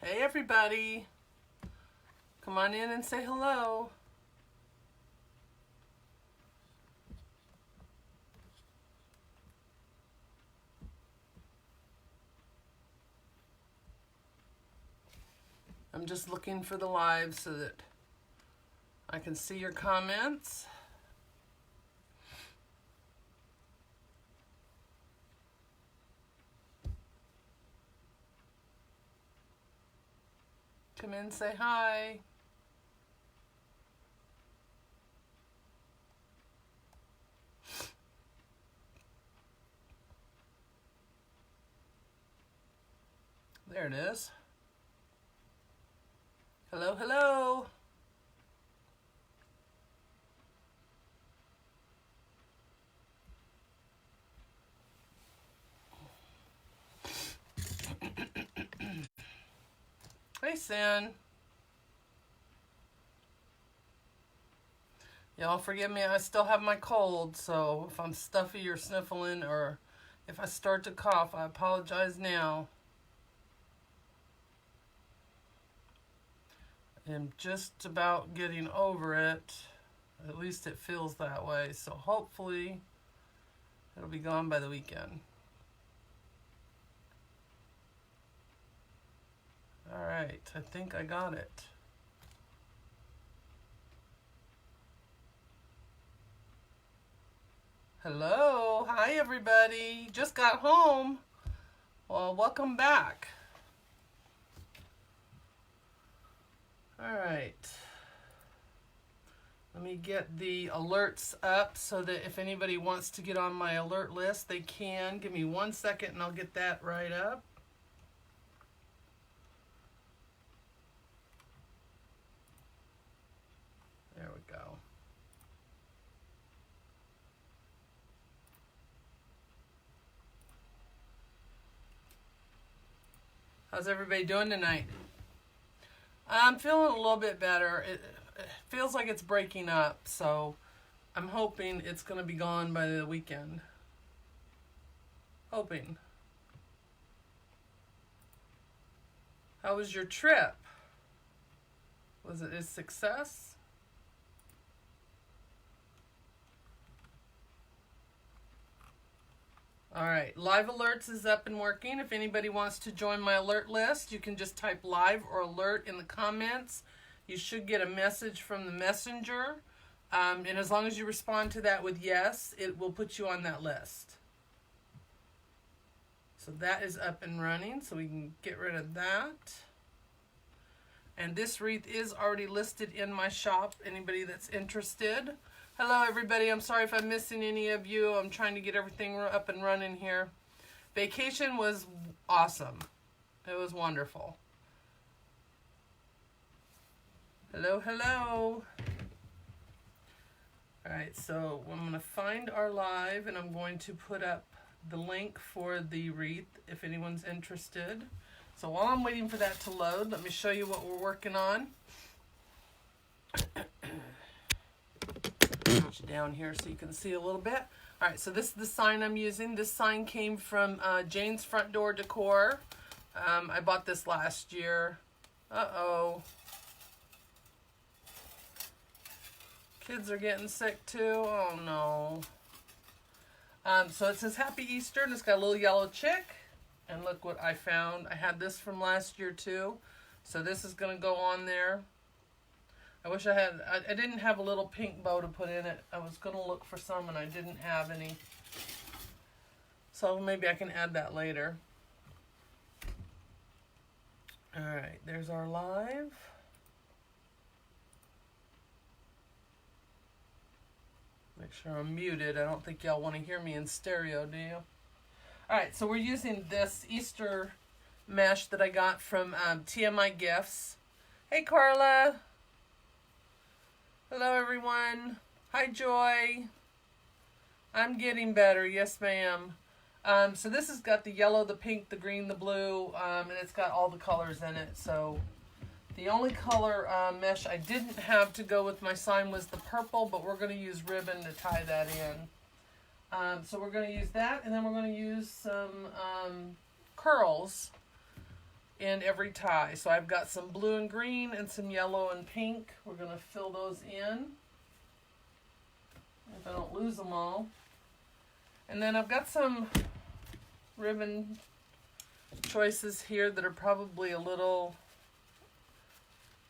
Hey everybody, come on in and say hello. I'm just looking for the live so that I can see your comments. Come in, say hi. There it is. Hello, hello. Hey, Sin. Y'all forgive me, I still have my cold, so if I'm stuffy or sniffling or if I start to cough, I apologize now. I'm just about getting over it. At least it feels that way, so hopefully it'll be gone by the weekend. All right, I think I got it. Hello, hi everybody. Just got home. Well, welcome back. All right. Let me get the alerts up so that if anybody wants to get on my alert list, they can. Give me 1 second and I'll get that right up. There we go. How's everybody doing tonight? I'm feeling a little bit better. It feels like it's breaking up, so I'm hoping it's going to be gone by the weekend. Hoping. How was your trip? Was it a success? All right, live alerts is up and working. If anybody wants to join my alert list, you can just type live or alert in the comments. You should get a message from the messenger. And as long as you respond to that with yes, it will put you on that list. So that is up and running, so we can get rid of that. And this wreath is already listed in my shop, anybody that's interested. Hello everybody, I'm sorry if I'm missing any of you. I'm trying to get everything up and running here. Vacation was awesome. It was wonderful. Hello, hello. Alright, so I'm going to find our live and I'm going to put up the link for the wreath if anyone's interested. So while I'm waiting for that to load, let me show you what we're working on. Put you down here so you can see a little bit. All right, so this is the sign I'm using. This sign came from Jane's Front Door Decor. I bought this last year. Uh-oh. Kids are getting sick too. Oh no. So it says Happy Easter and it's got a little yellow chick. And look what I found. I had this from last year too. So this is going to go on there. I wish I had, I didn't have a little pink bow to put in it. I was going to look for some and I didn't have any. So maybe I can add that later. All right, there's our live. Make sure I'm muted. I don't think y'all want to hear me in stereo, do you? All right, so we're using this Easter mesh that I got from TMI Gifts. Hey, Carla. Hello, everyone. Hi, Joy. I'm getting better. Yes, ma'am. So this has got the yellow, the pink, the green, the blue, and it's got all the colors in it. So the only color mesh I didn't have to go with my sign was the purple, but we're going to use ribbon to tie that in. So we're going to use that, and then we're going to use some curls in every tie. So I've got some blue and green and some yellow and pink. We're going to fill those in if I don't lose them all. And then I've got some ribbon choices here that are probably a little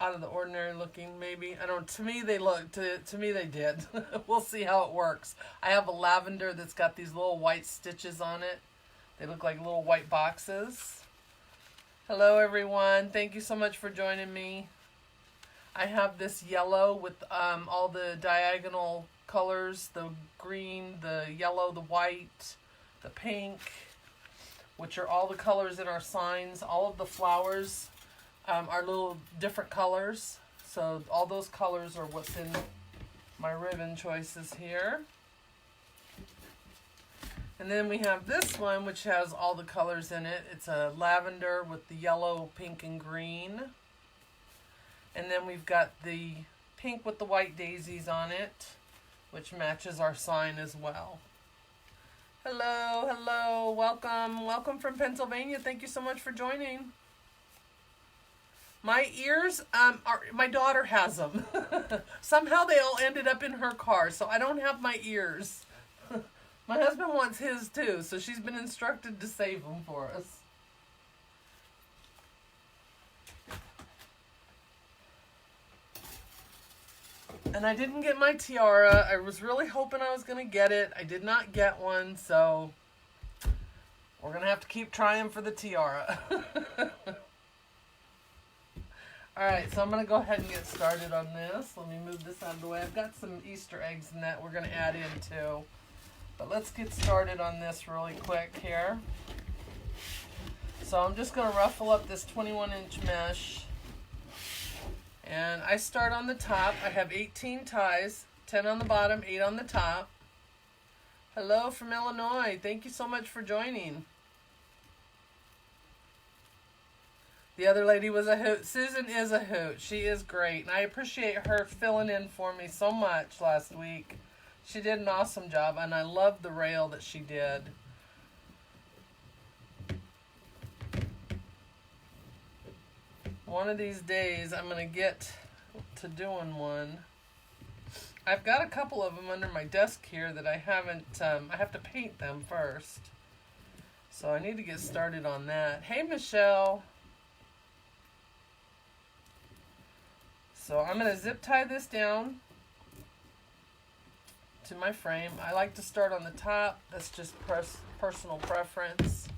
out of the ordinary looking, maybe. I don't, to me they look, to me they did. We'll see how it works. I have a lavender that's got these little white stitches on it. They look like little white boxes. Hello everyone, thank you so much for joining me. I have this yellow with all the diagonal colors, the green, the yellow, the white, the pink, which are all the colors in our signs. All of the flowers are little different colors. So all those colors are what's in my ribbon choices here. And then we have this one, which has all the colors in it. It's a lavender with the yellow, pink, and green. And then we've got the pink with the white daisies on it, which matches our sign as well. Hello, hello, welcome, welcome from Pennsylvania. Thank you so much for joining. My ears, my daughter has them. Somehow they all ended up in her car, so I don't have my ears. My husband wants his too, so she's been instructed to save them for us. And I didn't get my tiara. I was really hoping I was going to get it. I did not get one, so we're going to have to keep trying for the tiara. Alright, so I'm going to go ahead and get started on this. Let me move this out of the way. I've got some Easter eggs in that we're going to add in too. But let's get started on this really quick here. So I'm just going to ruffle up this 21-inch mesh. And I start on the top. I have 18 ties, 10 on the bottom, 8 on the top. Hello from Illinois. Thank you so much for joining. The other lady was a hoot. Susan is a hoot. She is great. And I appreciate her filling in for me so much last week. She did an awesome job, and I loved the rail that she did. One of these days, I'm going to get to doing one. I've got a couple of them under my desk here that I haven't, I have to paint them first. So I need to get started on that. Hey, Michelle. So I'm going to zip tie this down to my frame. I like to start on the top. That's just personal preference.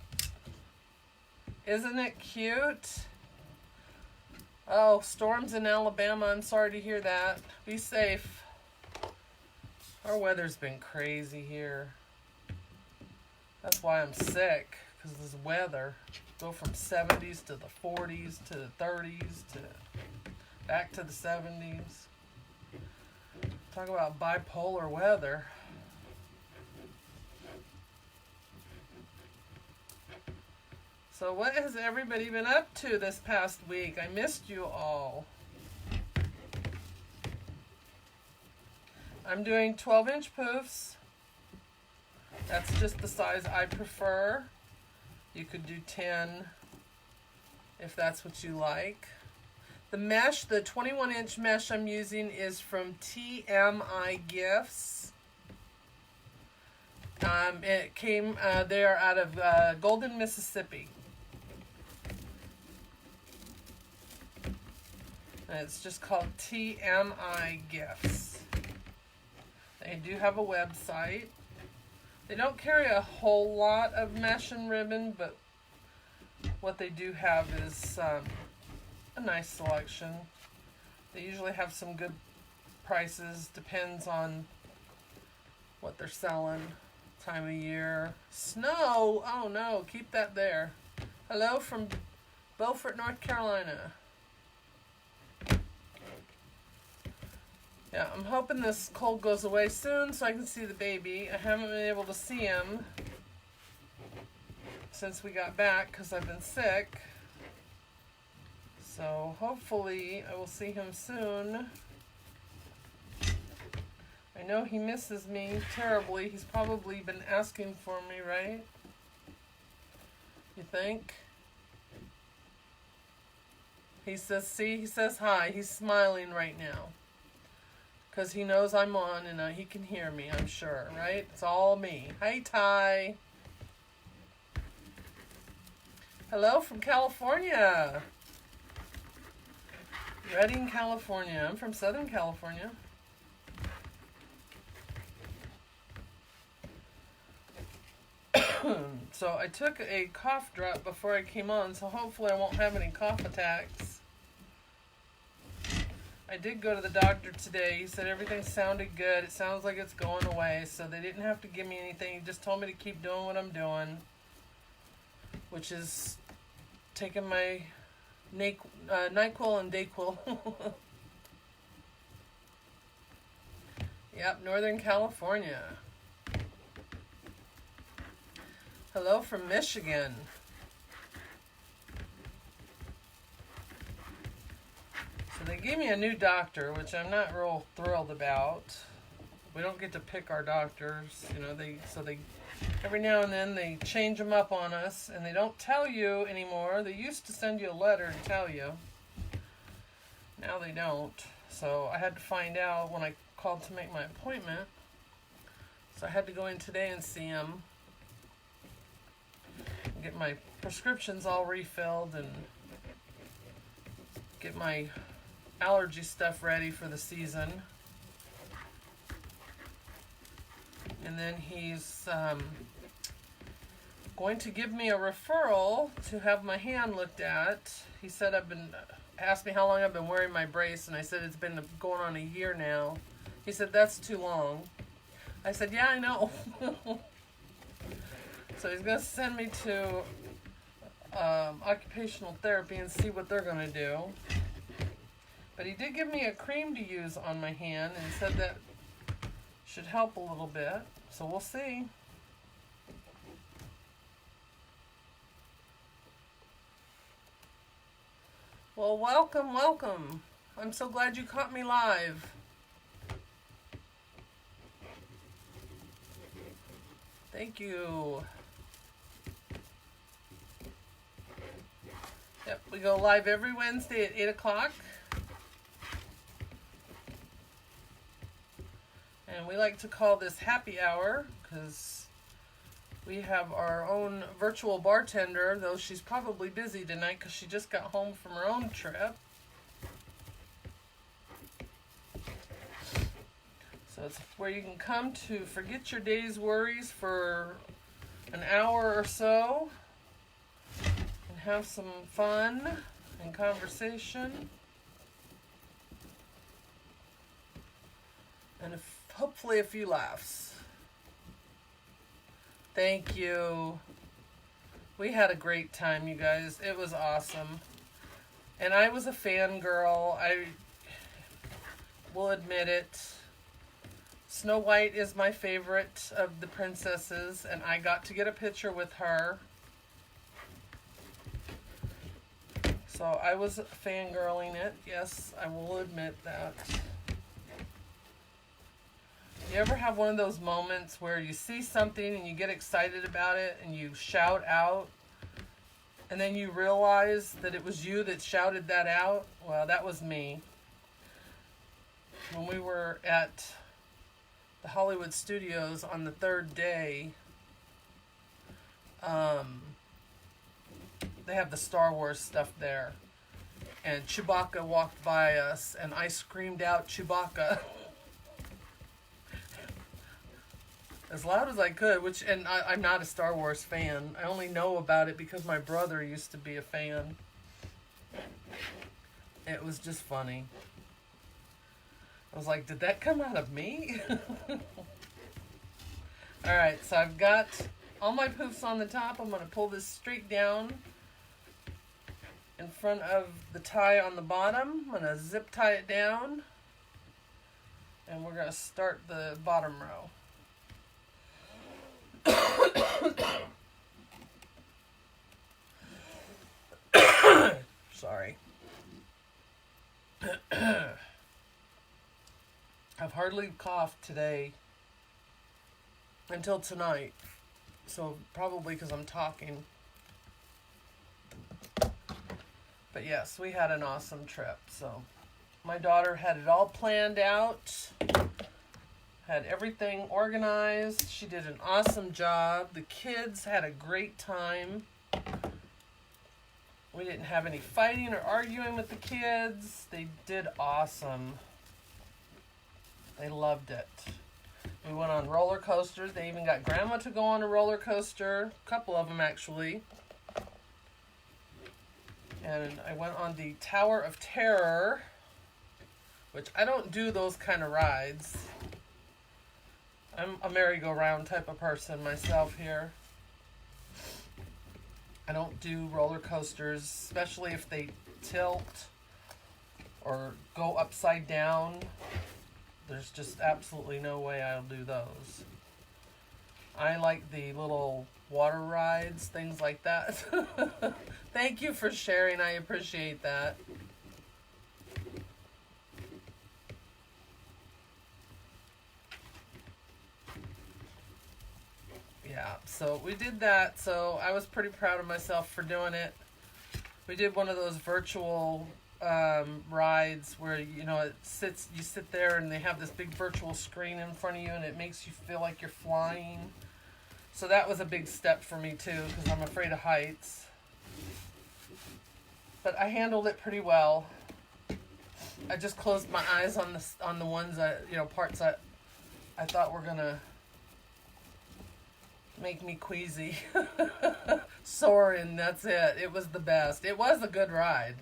Isn't it cute? Oh, storms in Alabama. I'm sorry to hear that. Be safe. Our weather's been crazy here. That's why I'm sick, because this weather. Go from 70s to the 40s to the 30s to back to the 70s. Talk about bipolar weather. So what has everybody been up to this past week? I missed you all. I'm doing 12-inch poofs. That's just the size I prefer. You could do 10 if that's what you like. The mesh, the 21-inch mesh I'm using is from TMI Gifts. It came, they are out of Golden, Mississippi. And it's just called TMI Gifts. They do have a website. They don't carry a whole lot of mesh and ribbon, but what they do have is a nice selection. They usually have some good prices. Depends on what they're selling. Time of year. Snow! Oh no, keep that there. Hello from Beaufort, North Carolina. Yeah, I'm hoping this cold goes away soon so I can see the baby. I haven't been able to see him since we got back because I've been sick. So hopefully I will see him soon. I know he misses me terribly. He's probably been asking for me, right? You think? He says, see, he says hi. He's smiling right now. Because he knows I'm on and he can hear me, I'm sure, right? It's all me. Hi, Ty. Hello from California. Redding, California. I'm from Southern California. So I took a cough drop before I came on, so hopefully I won't have any cough attacks. I did go to the doctor today. He said everything sounded good. It sounds like it's going away, so they didn't have to give me anything. He just told me to keep doing what I'm doing, which is taking my NyQuil and Dayquil. Yep, Northern California. Hello from Michigan. So they gave me a new doctor, which I'm not real thrilled about. We don't get to pick our doctors, you know. They every now and then they change them up on us, and they don't tell you anymore. They used to send you a letter and tell you. Now they don't. So I had to find out when I called to make my appointment. So I had to go in today and see him. Get my prescriptions all refilled and get my allergy stuff ready for the season. And then he's going to give me a referral to have my hand looked at. He said asked me how long I've been wearing my brace, and I said it's been going on a year now. He said that's too long. I said, yeah, I know. So he's going to send me to occupational therapy and see what they're going to do. But he did give me a cream to use on my hand and said that should help a little bit. So we'll see. Well, welcome, welcome. I'm so glad you caught me live. Thank you. Yep, we go live every Wednesday at 8 o'clock. And we like to call this happy hour because we have our own virtual bartender, though she's probably busy tonight because she just got home from her own trip. So it's where you can come to forget your day's worries for an hour or so and have some fun and conversation. And hopefully a few laughs. Thank you. We had a great time, you guys. It was awesome. And I was a fangirl. I will admit it. Snow White is my favorite of the princesses, and I got to get a picture with her. So I was fangirling it. Yes, I will admit that. You ever have one of those moments where you see something and you get excited about it and you shout out, and then you realize that it was you that shouted that out? Well, that was me. When we were at the Hollywood Studios on the third day, they have the Star Wars stuff there, and Chewbacca walked by us, and I screamed out Chewbacca as loud as I could, and I'm not a Star Wars fan. I only know about it because my brother used to be a fan. It was just funny. I was like, did that come out of me? Alright, so I've got all my poofs on the top. I'm going to pull this straight down in front of the tie on the bottom. I'm going to zip tie it down. And we're going to start the bottom row. Sorry. I've hardly coughed today until tonight, so probably because I'm talking. But But yes, we had an awesome trip. So my daughter had it all planned out, had everything organized. She did an awesome job. The kids had a great time. We didn't have any fighting or arguing with the kids. They did awesome. They loved it. We went on roller coasters. They even got Grandma to go on a roller coaster. A couple of them, actually. And I went on the Tower of Terror, which I don't do those kind of rides. I'm a merry-go-round type of person myself here. I don't do roller coasters, especially if they tilt or go upside down. There's just absolutely no way I'll do those. I like the little water rides, things like that. Thank you for sharing. I appreciate that. Yeah, so we did that. So I was pretty proud of myself for doing it. We did one of those virtual rides where, you know, you sit there and they have this big virtual screen in front of you and it makes you feel like you're flying. So that was a big step for me too, because I'm afraid of heights. But I handled it pretty well. I just closed my eyes on the ones that, you know, parts that I thought were gonna make me queasy. Soaring, that's it. It was the best. It was a good ride.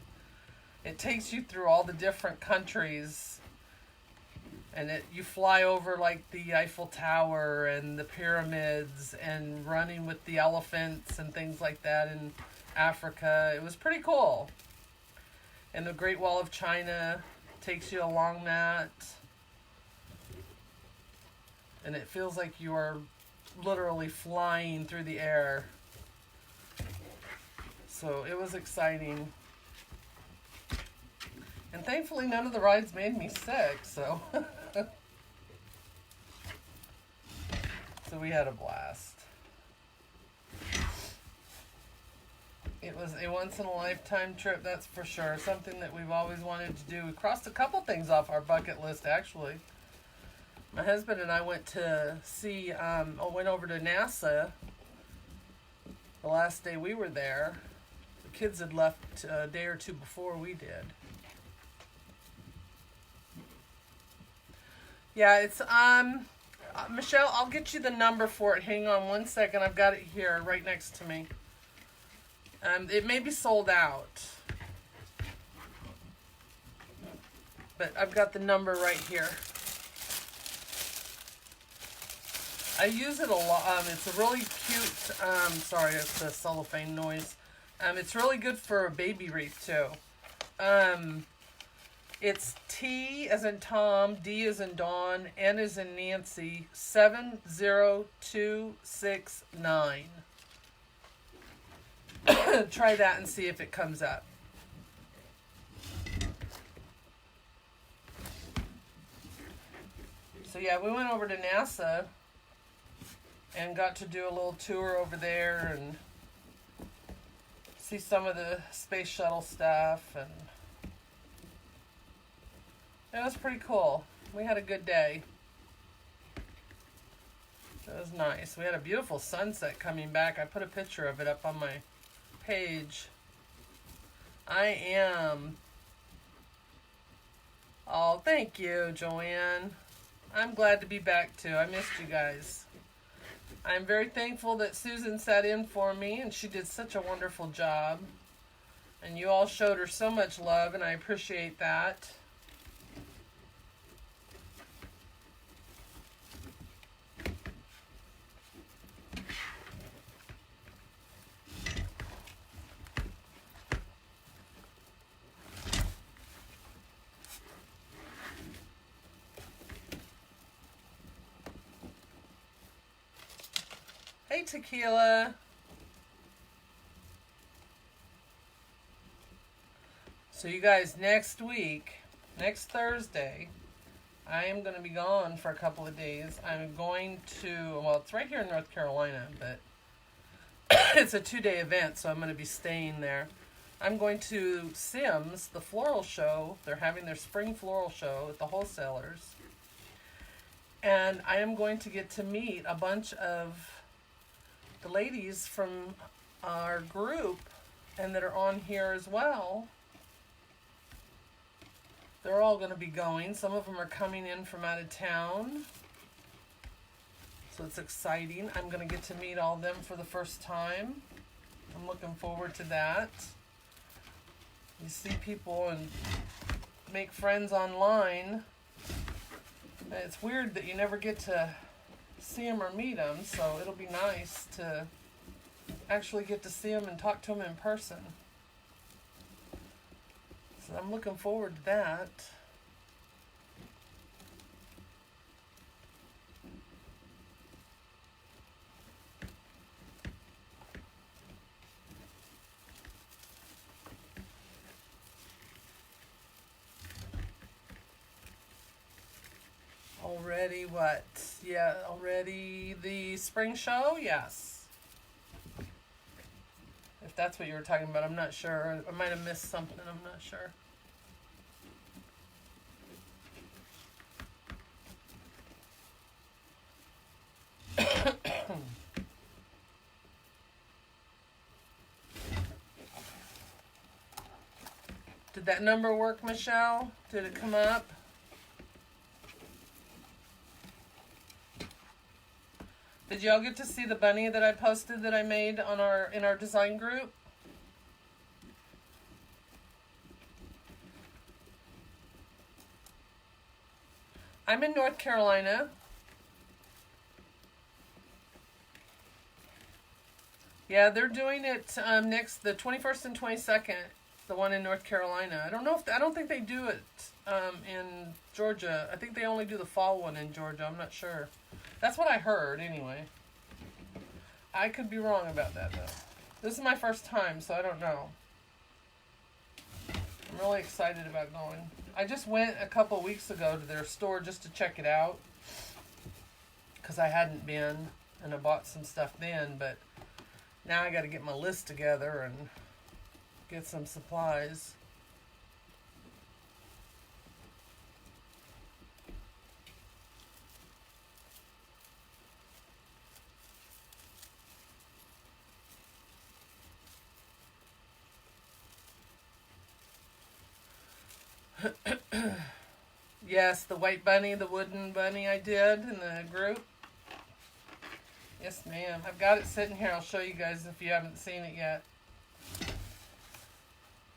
It takes you through all the different countries, and you fly over like the Eiffel Tower and the pyramids and running with the elephants and things like that in Africa. It was pretty cool. And the Great Wall of China takes you along that, and it feels like you are literally flying through the air. So it was exciting. And thankfully none of the rides made me sick, so so we had a blast. It was a once-in-a-lifetime trip, that's for sure. Something that we've always wanted to do. We crossed a couple things off our bucket list, actually. My husband and I went to went over to NASA the last day we were there. The kids had left a day or two before we did. Yeah, it's, Michelle, I'll get you the number for it. Hang on one second. I've got it here right next to me. It may be sold out, but I've got the number right here. I use it a lot. It's a really cute, sorry, it's a cellophane noise. It's really good for a baby wreath too. It's T as in Tom, D as in Dawn, N as in Nancy, 70269. Try that and see if it comes up. So yeah, we went over to NASA and got to do a little tour over there and see some of the space shuttle stuff, and it was pretty cool. We had a good day. It was nice. We had a beautiful sunset coming back. I put a picture of it up on my page. I am. Oh, thank you, Joanne. I'm glad to be back too. I missed you guys. I'm very thankful that Susan sat in for me, and she did such a wonderful job. And you all showed her so much love, and I appreciate that. Hey, Tequila. So you guys, next Thursday, I am going to be gone for a couple of days. I'm going to, well, it's right here in North Carolina, but it's a 2-day event, so I'm going to be staying there. I'm going to Sims, the floral show. They're having their spring floral show at the wholesalers. And I am going to get to meet a bunch of the ladies from our group and that are on here as well. They're all going to be going. Some of them are coming in from out of town. So it's exciting. I'm going to get to meet all of them for the first time. I'm looking forward to that. You see people and make friends online. It's weird that you never get to see them or meet them, so it'll be nice to actually get to see them and talk to them in person. So I'm looking forward to that. Already what? Yeah, already the spring show? Yes. If that's what you were talking about, I'm not sure. I might have missed something, I'm not sure. Did that number work, Michelle? Did it come up? Did y'all get to see the bunny that I posted that I made on in our design group? I'm in North Carolina. Yeah, they're doing it next the 21st and 22nd. The one in North Carolina. I don't think they do it in Georgia. I think they only do the fall one in Georgia. I'm not sure. That's what I heard anyway. I could be wrong about that though. This is my first time, so I don't know. I'm really excited about going. I just went a couple weeks ago to their store just to check it out because I hadn't been, and I bought some stuff then, but now I got to get my list together and get some supplies. Yes, the white bunny, the wooden bunny I did in the group. Yes, ma'am. I've got it sitting here. I'll show you guys if you haven't seen it yet.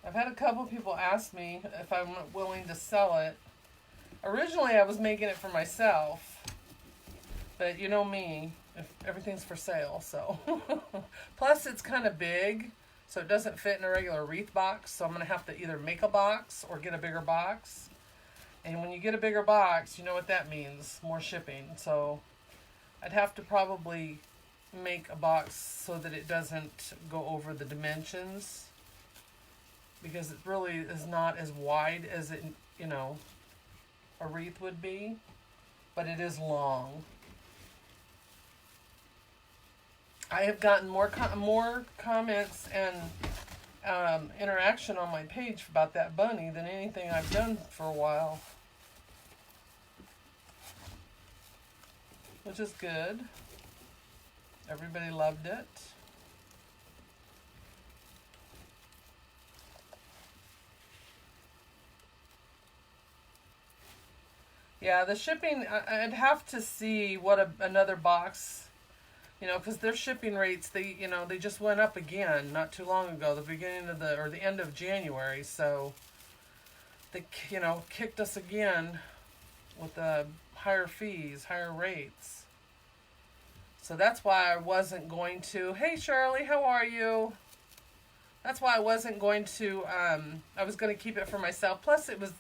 I've had a couple people ask me if I'm willing to sell it. Originally, I was making it for myself. But you know me, if everything's for sale, so. Plus, it's kind of big, so it doesn't fit in a regular wreath box. So I'm going to have to either make a box or get a bigger box. And when you get a bigger box, you know what that means. More shipping. So I'd have to probably make a box so that it doesn't go over the dimensions. Because it really is not as wide as it, you know, a wreath would be. But it is long. I have gotten more comments and interaction on my page about that bunny than anything I've done for a while. Which is good. Everybody loved it. Yeah, the shipping, I'd have to see what another box, you know, because their shipping rates, they just went up again not too long ago, the beginning of the end of January. So they, kicked us again with higher fees, higher rates. So that's why I wasn't going to, hey Shirley, how are you? That's why I wasn't going to, I was going to keep it for myself. Plus it was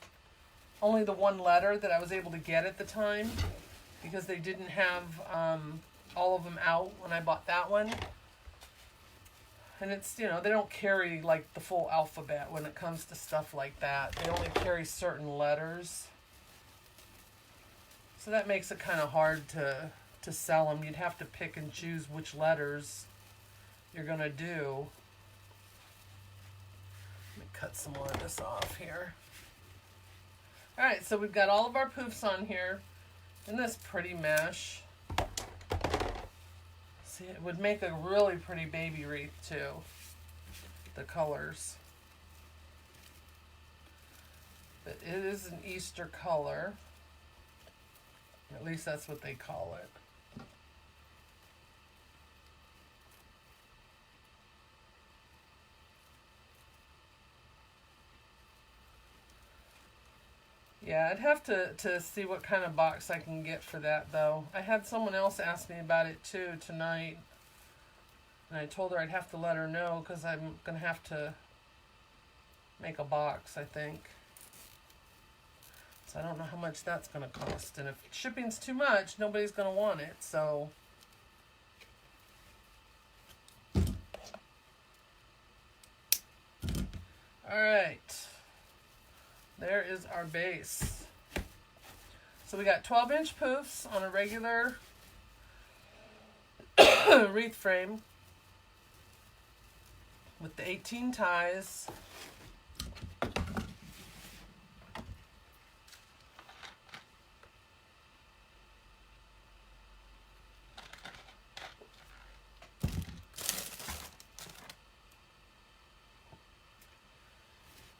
only the one letter that I was able to get at the time because they didn't have all of them out when I bought that one. And it's, they don't carry like the full alphabet when it comes to stuff like that. They only carry certain letters. So that makes it kind of hard to sell them. You'd have to pick and choose which letters you're going to do. cut some more of this off here. Alright, so we've got all of our poofs on here in this pretty mesh. See, it would make a really pretty baby wreath too. The colors. But it is an Easter color. At least that's what they call it. Yeah, I'd have to see what kind of box I can get for that, though. I had someone else ask me about it, too, tonight. And I told her I'd have to let her know, because I'm going to have to make a box, I think. So I don't know how much that's going to cost. And if shipping's too much, nobody's going to want it, so... Alright. There is our base. So we got 12-inch poofs on a regular wreath frame with the 18 ties.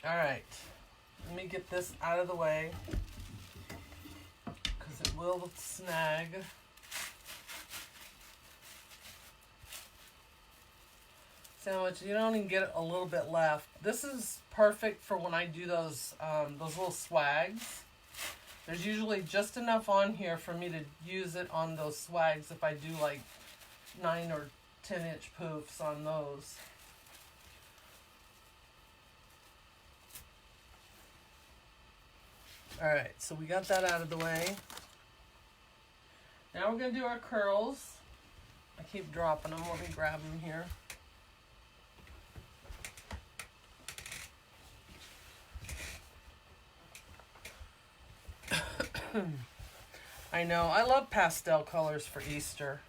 All right. Let me get this out of the way because it will snag. Sandwich, you don't even get a little bit left. This is perfect for when I do those little swags. There's usually just enough on here for me to use it on those swags if I do like 9 or 10-inch poofs on those. Alright, so we got that out of the way. Now we're going to do our curls. I keep dropping them. Let me grab them here. I know, I love pastel colors for Easter.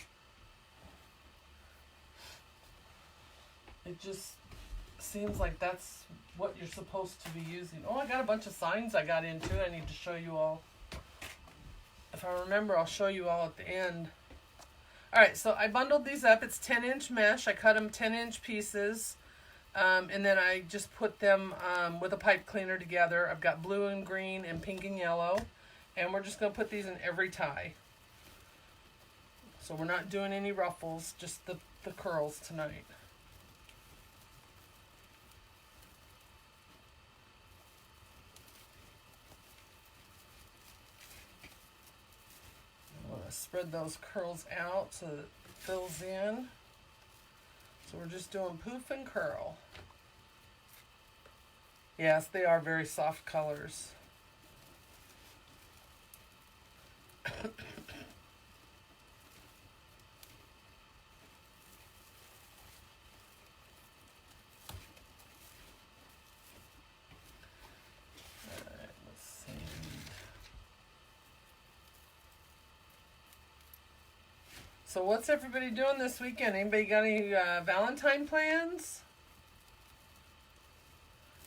It just seems like that's what you're supposed to be using. Oh, I got a bunch of signs I got into. I need to show you all. If I remember, I'll show you all at the end. Alright, so I bundled these up. It's 10-inch mesh. I cut them 10-inch pieces. And then I just put them with a pipe cleaner together. I've got blue and green and pink and yellow. And we're just going to put these in every tie. So we're not doing any ruffles, just the curls tonight. I want to spread those curls out so that it fills in. So we're just doing poof and curl. Yes, they are very soft colors. So what's everybody doing this weekend? Anybody got any Valentine plans?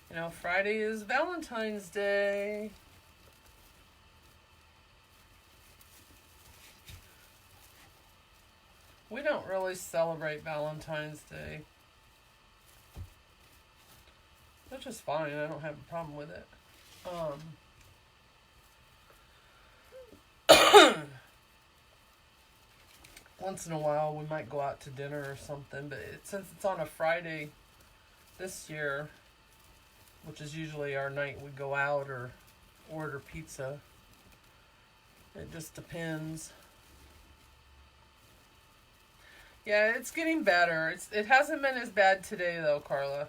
You know, Friday is Valentine's Day. We don't really celebrate Valentine's Day. Which is fine. I don't have a problem with it. Once in a while we might go out to dinner or something, but since it's on a Friday this year, which is usually our night we go out or order pizza, it just depends. Yeah, it's getting better. It hasn't been as bad today though, Carla.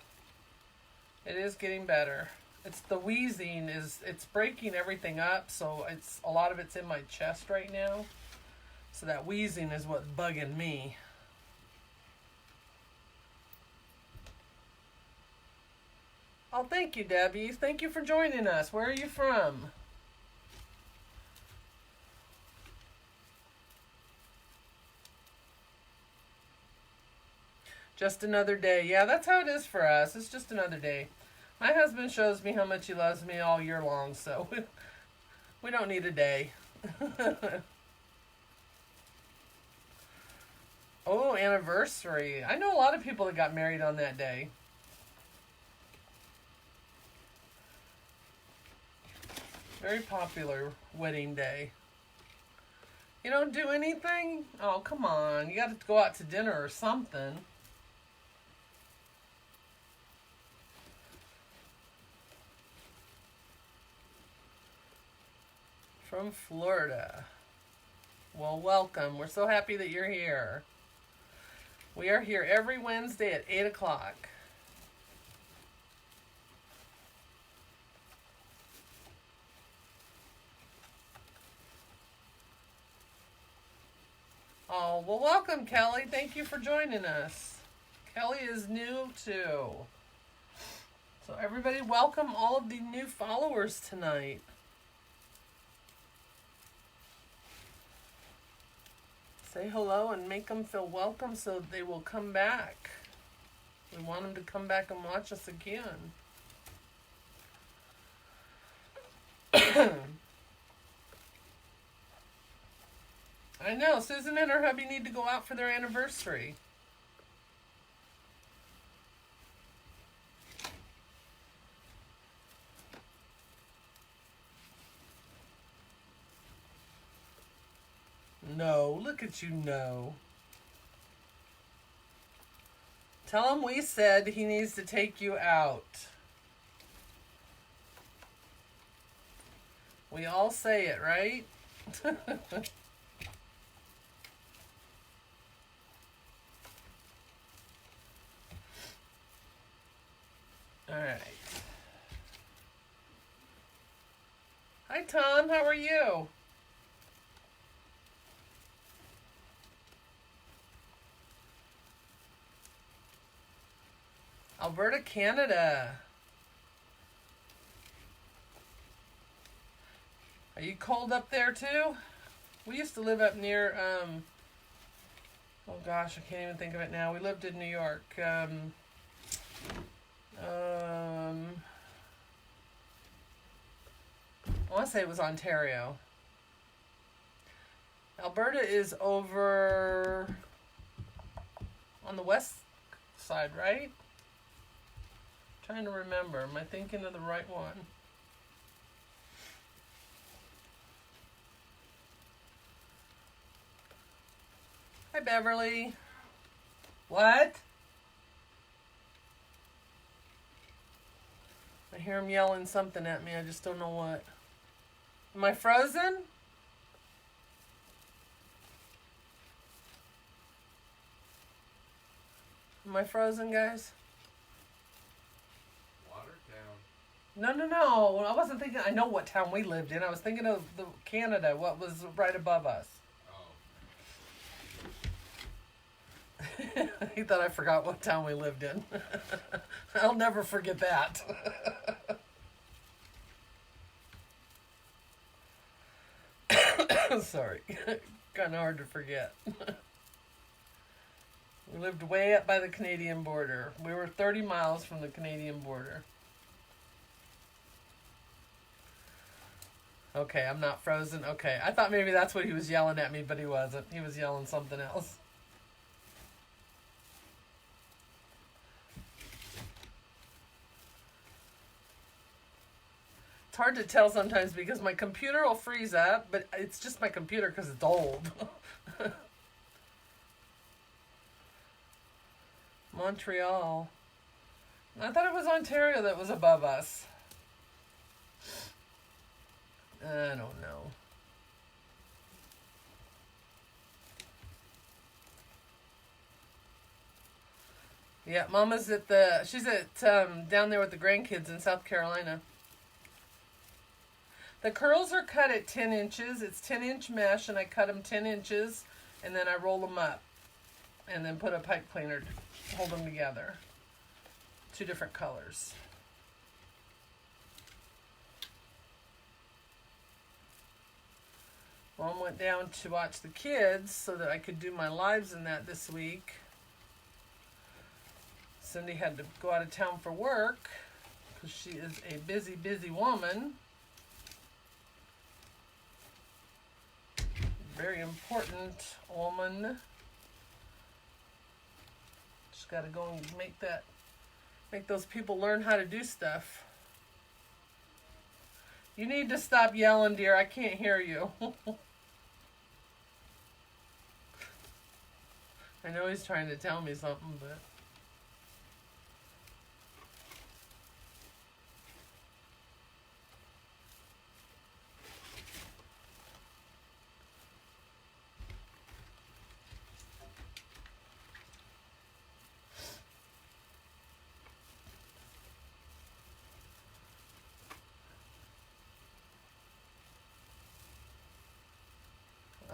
It is getting better. It's the wheezing it's breaking everything up, so a lot of it's in my chest right now. So that wheezing is what's bugging me. Oh, thank you, Debbie. Thank you for joining us. Where are you from? Just another day. Yeah, that's how it is for us. It's just another day. My husband shows me how much he loves me all year long, so we don't need a day. Oh, anniversary. I know a lot of people that got married on that day. Very popular wedding day. You don't do anything? Oh, come on. You got to go out to dinner or something. From Florida. Well, welcome. We're so happy that you're here. We are here every Wednesday at 8 o'clock. Oh, well, welcome, Kelly. Thank you for joining us. Kelly is new, too. So, everybody, welcome all of the new followers tonight. Say hello and make them feel welcome so they will come back. We want them to come back and watch us again. I know, Susan and her hubby need to go out for their anniversary. No, look at you, no. Tell him we said he needs to take you out. We all say it, right? All right. Hi, Tom. How are you? Alberta, Canada. Are you cold up there too? We used to live up near, oh gosh, I can't even think of it now. We lived in New York. I want to say it was Ontario. Alberta is over on the west side, right? Trying to remember. Am I thinking of the right one? Hi, Beverly. What? I hear him yelling something at me. I just don't know what. Am I frozen? Am I frozen, guys? No. I wasn't thinking. I know what town we lived in. I was thinking of the Canada, what was right above us. Oh. He thought I forgot what town we lived in. I'll never forget that. Sorry. Kind of hard to forget. We lived way up by the Canadian border. We were 30 miles from the Canadian border. Okay, I'm not frozen. Okay, I thought maybe that's what he was yelling at me, but he wasn't. He was yelling something else. It's hard to tell sometimes because my computer will freeze up, but it's just my computer because it's old. Montreal. I thought it was Ontario that was above us. I don't know. Yeah, Mama's at she's at down there with the grandkids in South Carolina. The curls are cut at 10 inches. It's 10-inch mesh, and I cut them 10 inches, and then I roll them up, and then put a pipe cleaner to hold them together. 2 different colors. Mom went down to watch the kids so that I could do my lives in that this week. Cindy had to go out of town for work because she is a busy, busy woman. Very important woman. Just got to go and make those people learn how to do stuff. You need to stop yelling, dear. I can't hear you. I know he's trying to tell me something, but...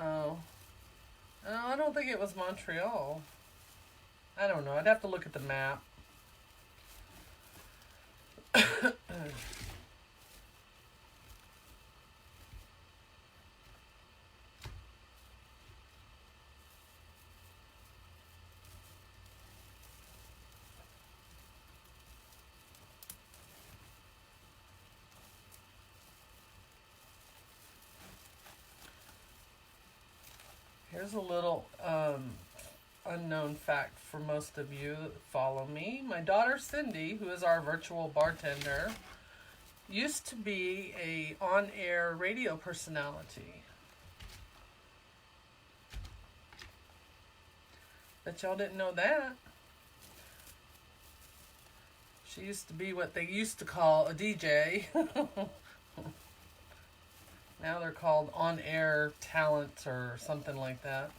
Oh. No, I don't think it was Montreal. I don't know. I'd have to look at the map. Here's a little unknown fact for most of you that follow me. My daughter Cindy, who is our virtual bartender, used to be a on-air radio personality. Bet y'all didn't know that. She used to be what they used to call a DJ. Now they're called on-air talent or something like that.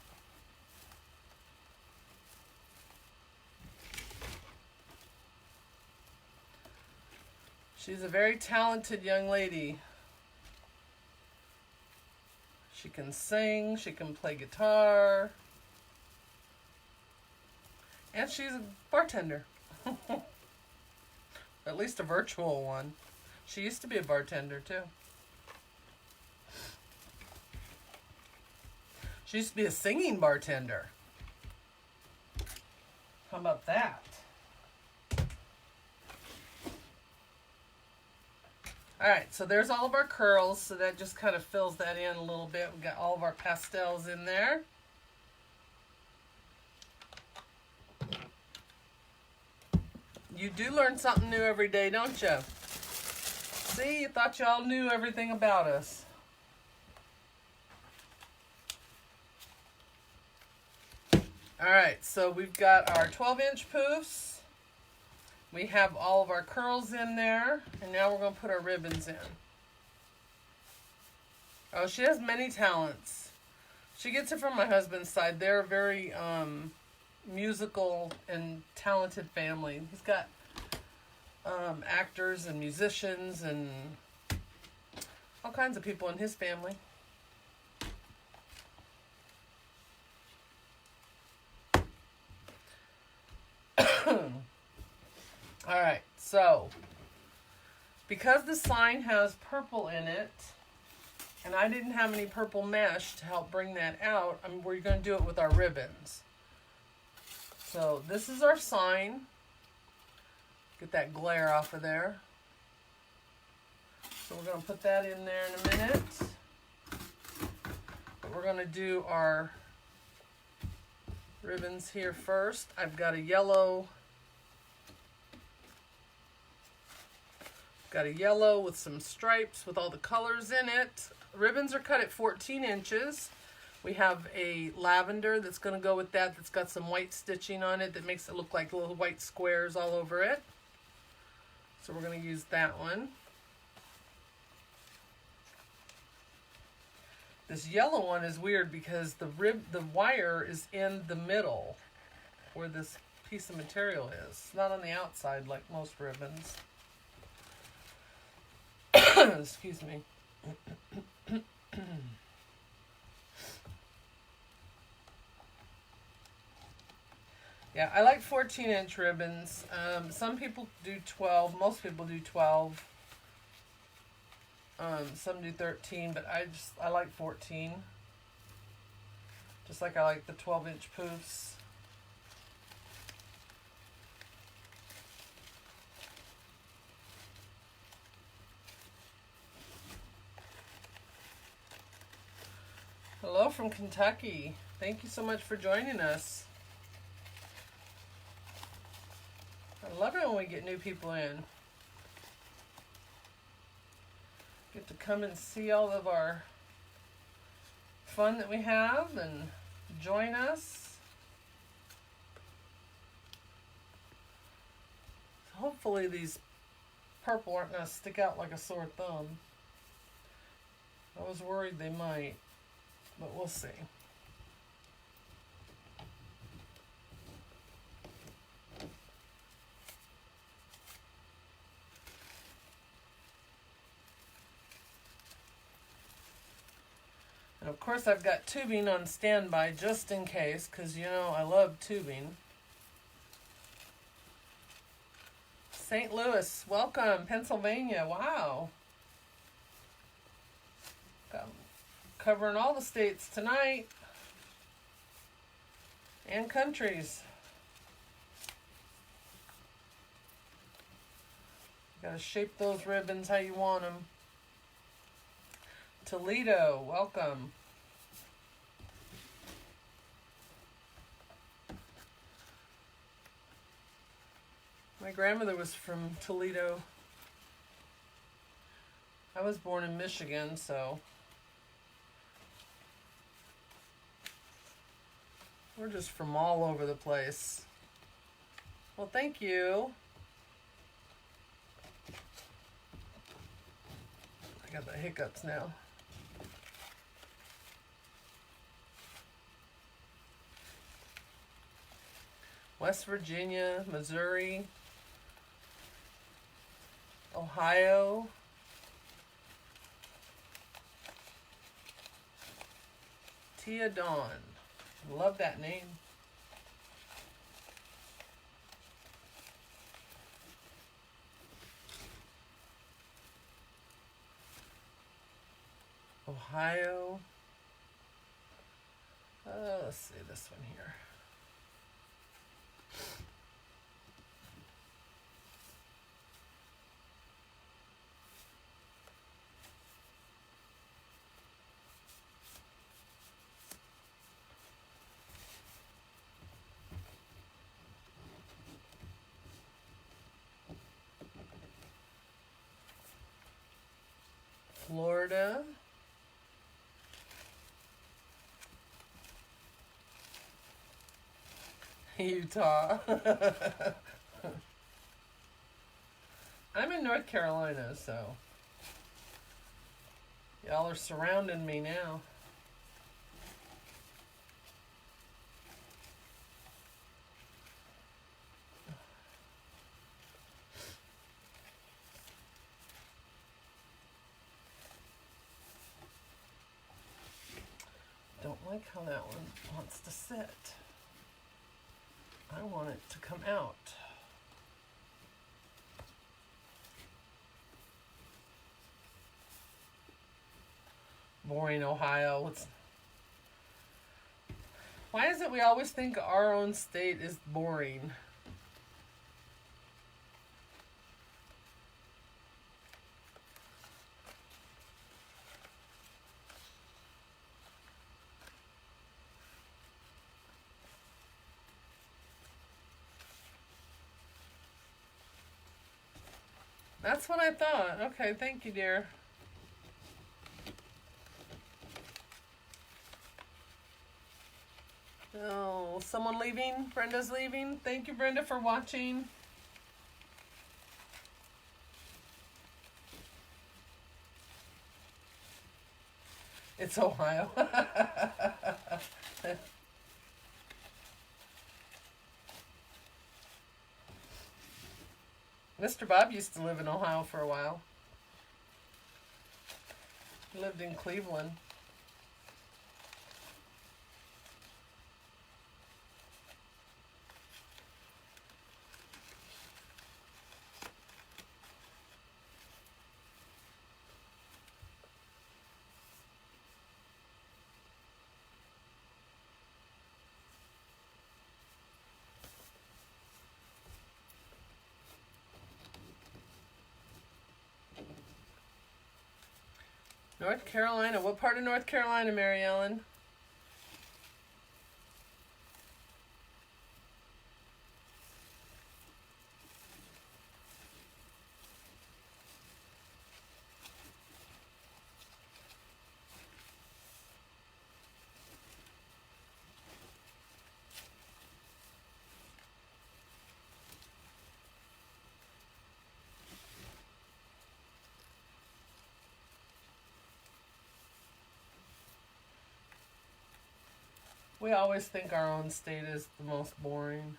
She's a very talented young lady. She can sing, she can play guitar, and she's a bartender. At least a virtual one. She used to be a bartender too. She used to be a singing bartender. How about that? Alright, so there's all of our curls, so that just kind of fills that in a little bit. We've got all of our pastels in there. You do learn something new every day, don't you? See, you thought y'all knew everything about us. Alright, so we've got our 12-inch poofs. We have all of our curls in there. And now we're going to put our ribbons in. Oh, she has many talents. She gets it from my husband's side. They're a very musical and talented family. He's got actors and musicians and all kinds of people in his family. Alright, so because the sign has purple in it, and I didn't have any purple mesh to help bring that out, we're going to do it with our ribbons. So this is our sign. Get that glare off of there. So we're going to put that in there in a minute. But we're going to do our ribbons here first. I've got a yellow. Got a yellow with some stripes with all the colors in it. Ribbons are cut at 14 inches. We have a lavender that's going to go with that, that's got some white stitching on it that makes it look like little white squares all over it. So we're going to use that one. This yellow one is weird because the wire is in the middle where this piece of material is. It's not on the outside like most ribbons. Excuse me. Yeah, I like 14-inch ribbons. Some people do 12. Most people do 12. Some do 13, but I like 14. Just like I like the 12-inch poofs. Hello from Kentucky. Thank you so much for joining us. I love it when we get new people in. Get to come and see all of our fun that we have and join us. Hopefully these purple aren't going to stick out like a sore thumb. I was worried they might, but we'll see. And of course I've got tubing on standby just in case, because you know I love tubing. St. Louis, welcome. Pennsylvania, wow. Covering all the states tonight. And countries. You gotta shape those ribbons how you want them. Toledo, welcome. My grandmother was from Toledo. I was born in Michigan, so we're just from all over the place. Well, thank you. I got the hiccups now. West Virginia, Missouri, Ohio, Tia Dawn. Love that name. Ohio. Let's see this one here. Florida. Utah. I'm in North Carolina, so y'all are surrounding me now. Don't like how that one wants to sit. I want it to come out. Boring, Ohio. Why is it we always think our own state is boring? That's what I thought. Okay, thank you, dear. Oh, someone leaving? Brenda's leaving? Thank you, Brenda, for watching. It's Ohio. Mr. Bob used to live in Ohio for a while. He lived in Cleveland. North Carolina. What part of North Carolina, Mary Ellen? We always think our own state is the most boring.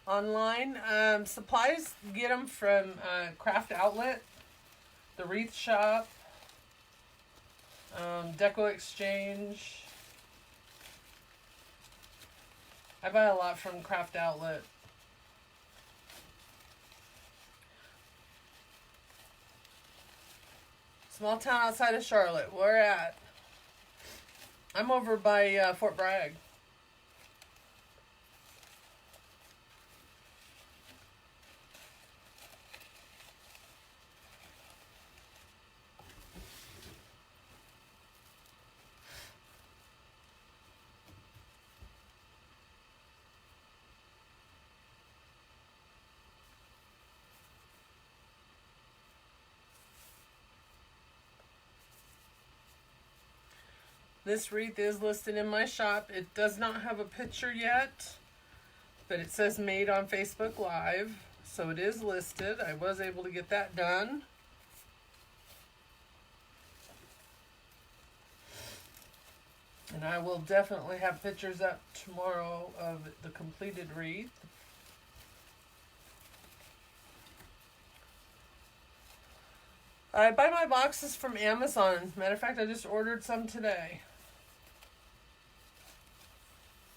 Online supplies, get them from Craft Outlet, the Wreath Shop, Deco Exchange. I buy a lot from Craft Outlet. Small town outside of Charlotte. Where at? I'm over by Fort Bragg. This wreath is listed in my shop. It does not have a picture yet, but it says made on Facebook Live, so it is listed. I was able to get that done. And I will definitely have pictures up tomorrow of the completed wreath. I buy my boxes from Amazon. Matter of fact, I just ordered some today.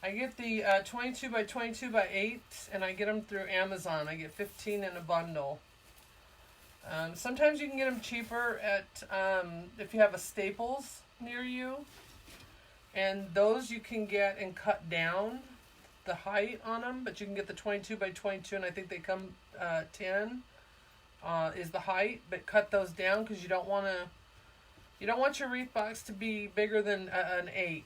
I get the 22 by 22 by 8, and I get them through Amazon. I get 15 in a bundle. Sometimes you can get them cheaper at if you have a Staples near you. And those you can get and cut down the height on them, but you can get the 22 by 22, and I think they come 10 is the height, but cut those down because you don't want your wreath box to be bigger than an 8.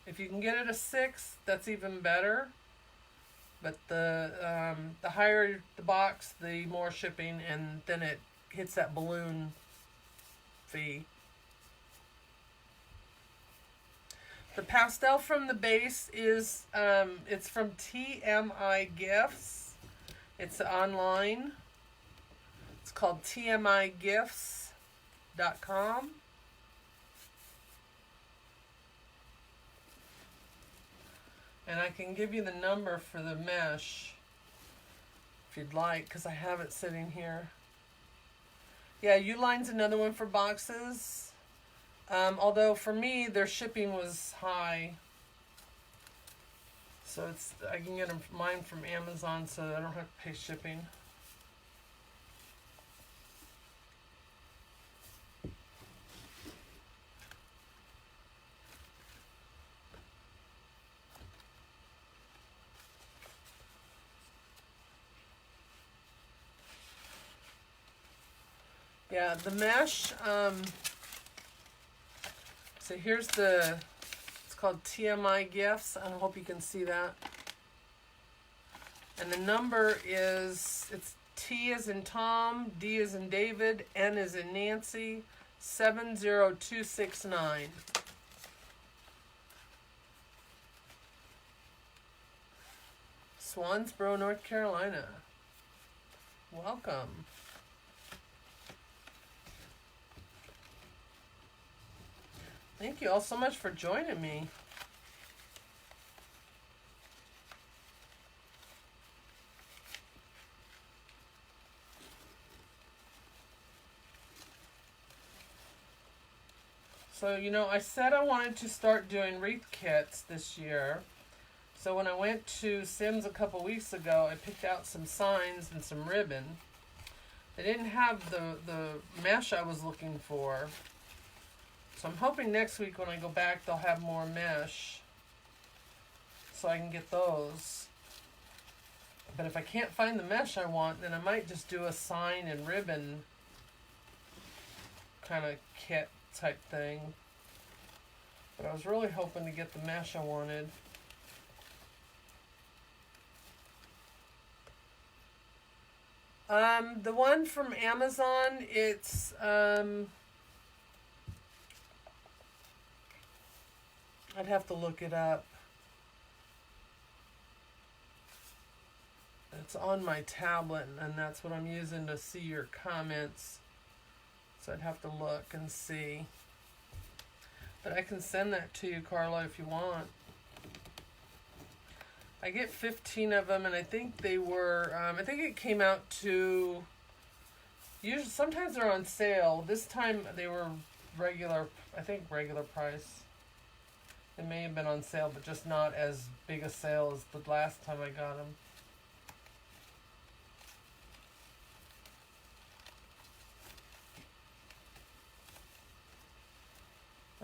If you can get it a 6, that's even better. But the higher the box, the more shipping, and then it hits that balloon fee. The pastel from the base is it's from TMI Gifts. It's online. It's called tmigifts.com. And I can give you the number for the mesh if you'd like, because I have it sitting here. Yeah, Uline's another one for boxes. Although for me, their shipping was high. So I can get mine from Amazon so I don't have to pay shipping. Yeah, the mesh, so here's it's called TMI Gifts. I hope you can see that. And the number is, it's T as in Tom, D as in David, N as in Nancy, 70269. Swansboro, North Carolina. Welcome. Thank you all so much for joining me. So, you know, I said I wanted to start doing wreath kits this year. So when I went to Sims a couple weeks ago, I picked out some signs and some ribbon. They didn't have the mesh I was looking for. So I'm hoping next week when I go back, they'll have more mesh so I can get those. But if I can't find the mesh I want, then I might just do a sign and ribbon kind of kit type thing. But I was really hoping to get the mesh I wanted. The one from Amazon, it's, I'd have to look it up. It's on my tablet, and that's what I'm using to see your comments. So I'd have to look and see. But I can send that to you, Carla, if you want. I get 15 of them, and I think they were, I think it came out to, usually, sometimes they're on sale. This time they were regular, I think regular price. It may have been on sale, but just not as big a sale as the last time I got them.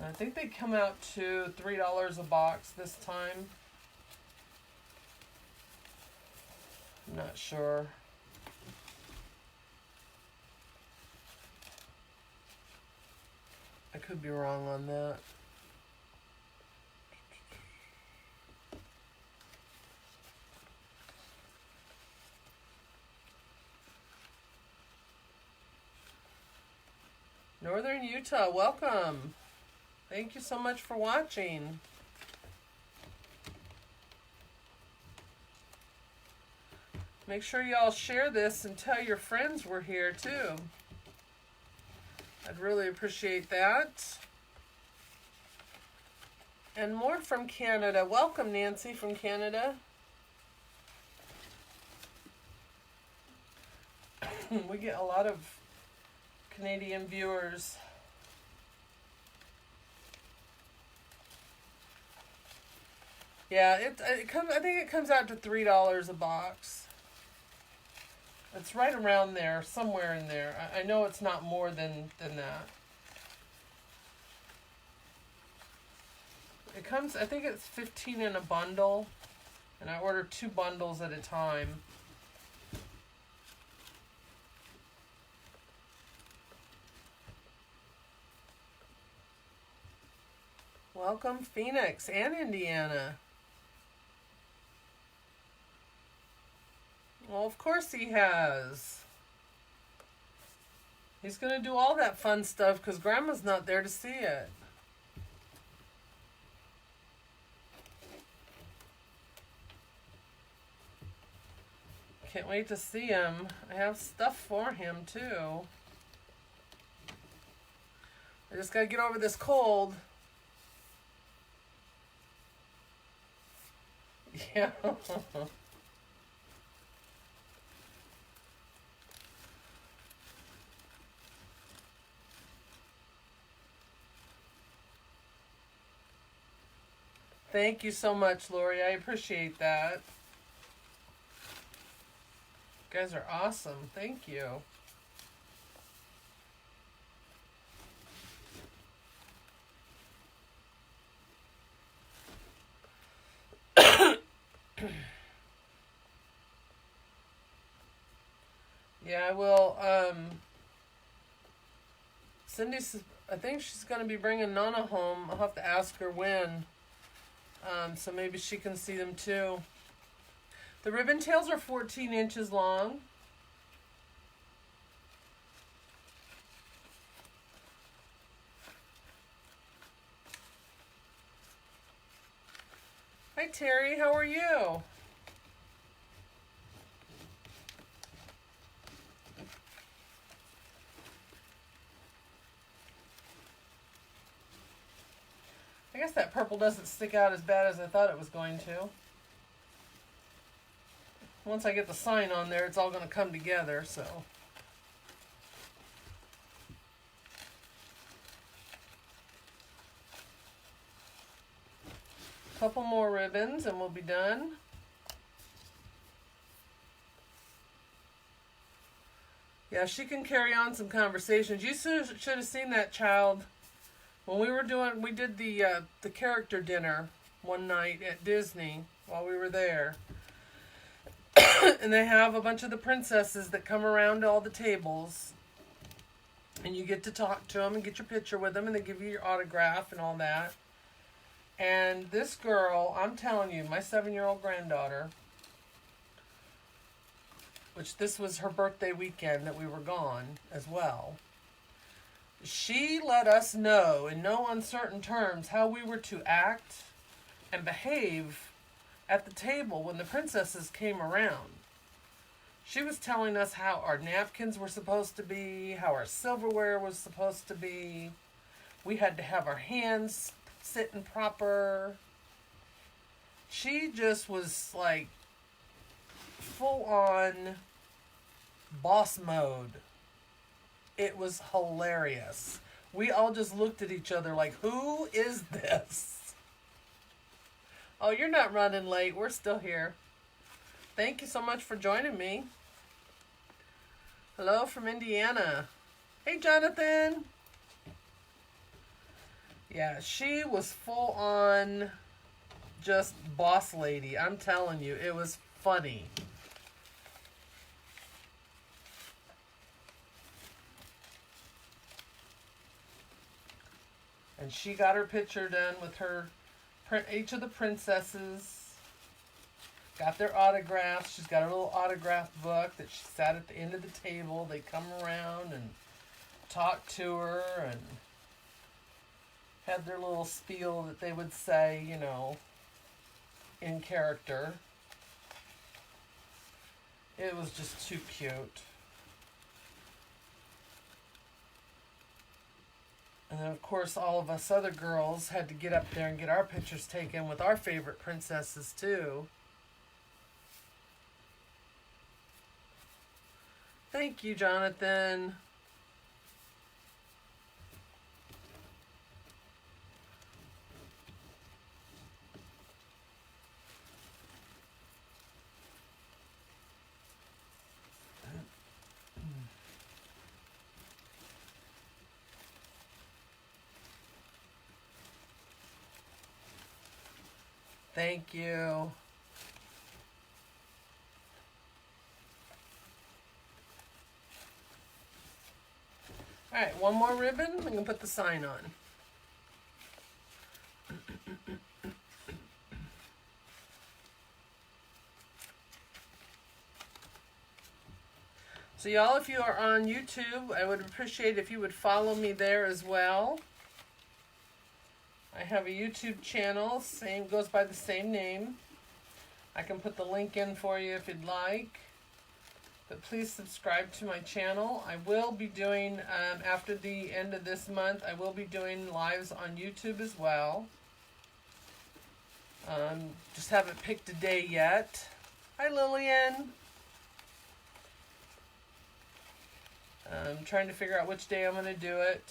I think they come out to $3 a box this time. I'm not sure. I could be wrong on that. Northern Utah, welcome. Thank you so much for watching. Make sure y'all share this and tell your friends we're here too. I'd really appreciate that. And more from Canada. Welcome, Nancy from Canada. We get a lot of Canadian viewers. Yeah, it comes. I think it comes out to $3 a box. It's right around there, somewhere in there. I know it's not more than that. It comes. I think it's 15 in a bundle, and I order 2 bundles at a time. Welcome, Phoenix and Indiana. Well, of course he has. He's going to do all that fun stuff because Grandma's not there to see it. Can't wait to see him. I have stuff for him, too. I just got to get over this cold. Yeah. Thank you so much, Lori. I appreciate that. You guys are awesome. Thank you. Yeah, I will. Cindy's, I think she's going to be bringing Nana home. I'll have to ask her when. So maybe she can see them too. The ribbon tails are 14 inches long. Hi Terry, how are you? I guess that purple doesn't stick out as bad as I thought it was going to. Once I get the sign on there, it's all going to come together, so. Couple more ribbons and we'll be done. Yeah, she can carry on some conversations. You should have seen that child when we did the character dinner one night at Disney while we were there. And they have a bunch of the princesses that come around to all the tables. And you get to talk to them and get your picture with them, and they give you your autograph and all that. And this girl, I'm telling you, my 7-year-old granddaughter, which this was her birthday weekend that we were gone as well, she let us know in no uncertain terms how we were to act and behave at the table when the princesses came around. She was telling us how our napkins were supposed to be, how our silverware was supposed to be. We had to have our hands sitting proper. She just was like full on boss mode. It was hilarious. We all just looked at each other like, who is this? Oh, you're not running late. We're still here. Thank you so much for joining me. Hello from Indiana. Hey, Jonathan. Yeah, she was full on just boss lady. I'm telling you, it was funny. And she got her picture done with her, each of the princesses. Got their autographs. She's got a little autograph book that she sat at the end of the table. They come around and talk to her and had their little spiel that they would say, you know, in character. It was just too cute. And then, of course, all of us other girls had to get up there and get our pictures taken with our favorite princesses, too. Thank you, Jonathan. Thank you. All right, one more ribbon. I'm going to put the sign on. So y'all, if you are on YouTube, I would appreciate if you would follow me there as well. I have a YouTube channel, goes by the same name. I can put the link in for you if you'd like. But please subscribe to my channel. I will be doing, after the end of this month, I will be doing lives on YouTube as well. Just haven't picked a day yet. Hi, Lillian. I'm trying to figure out which day I'm going to do it,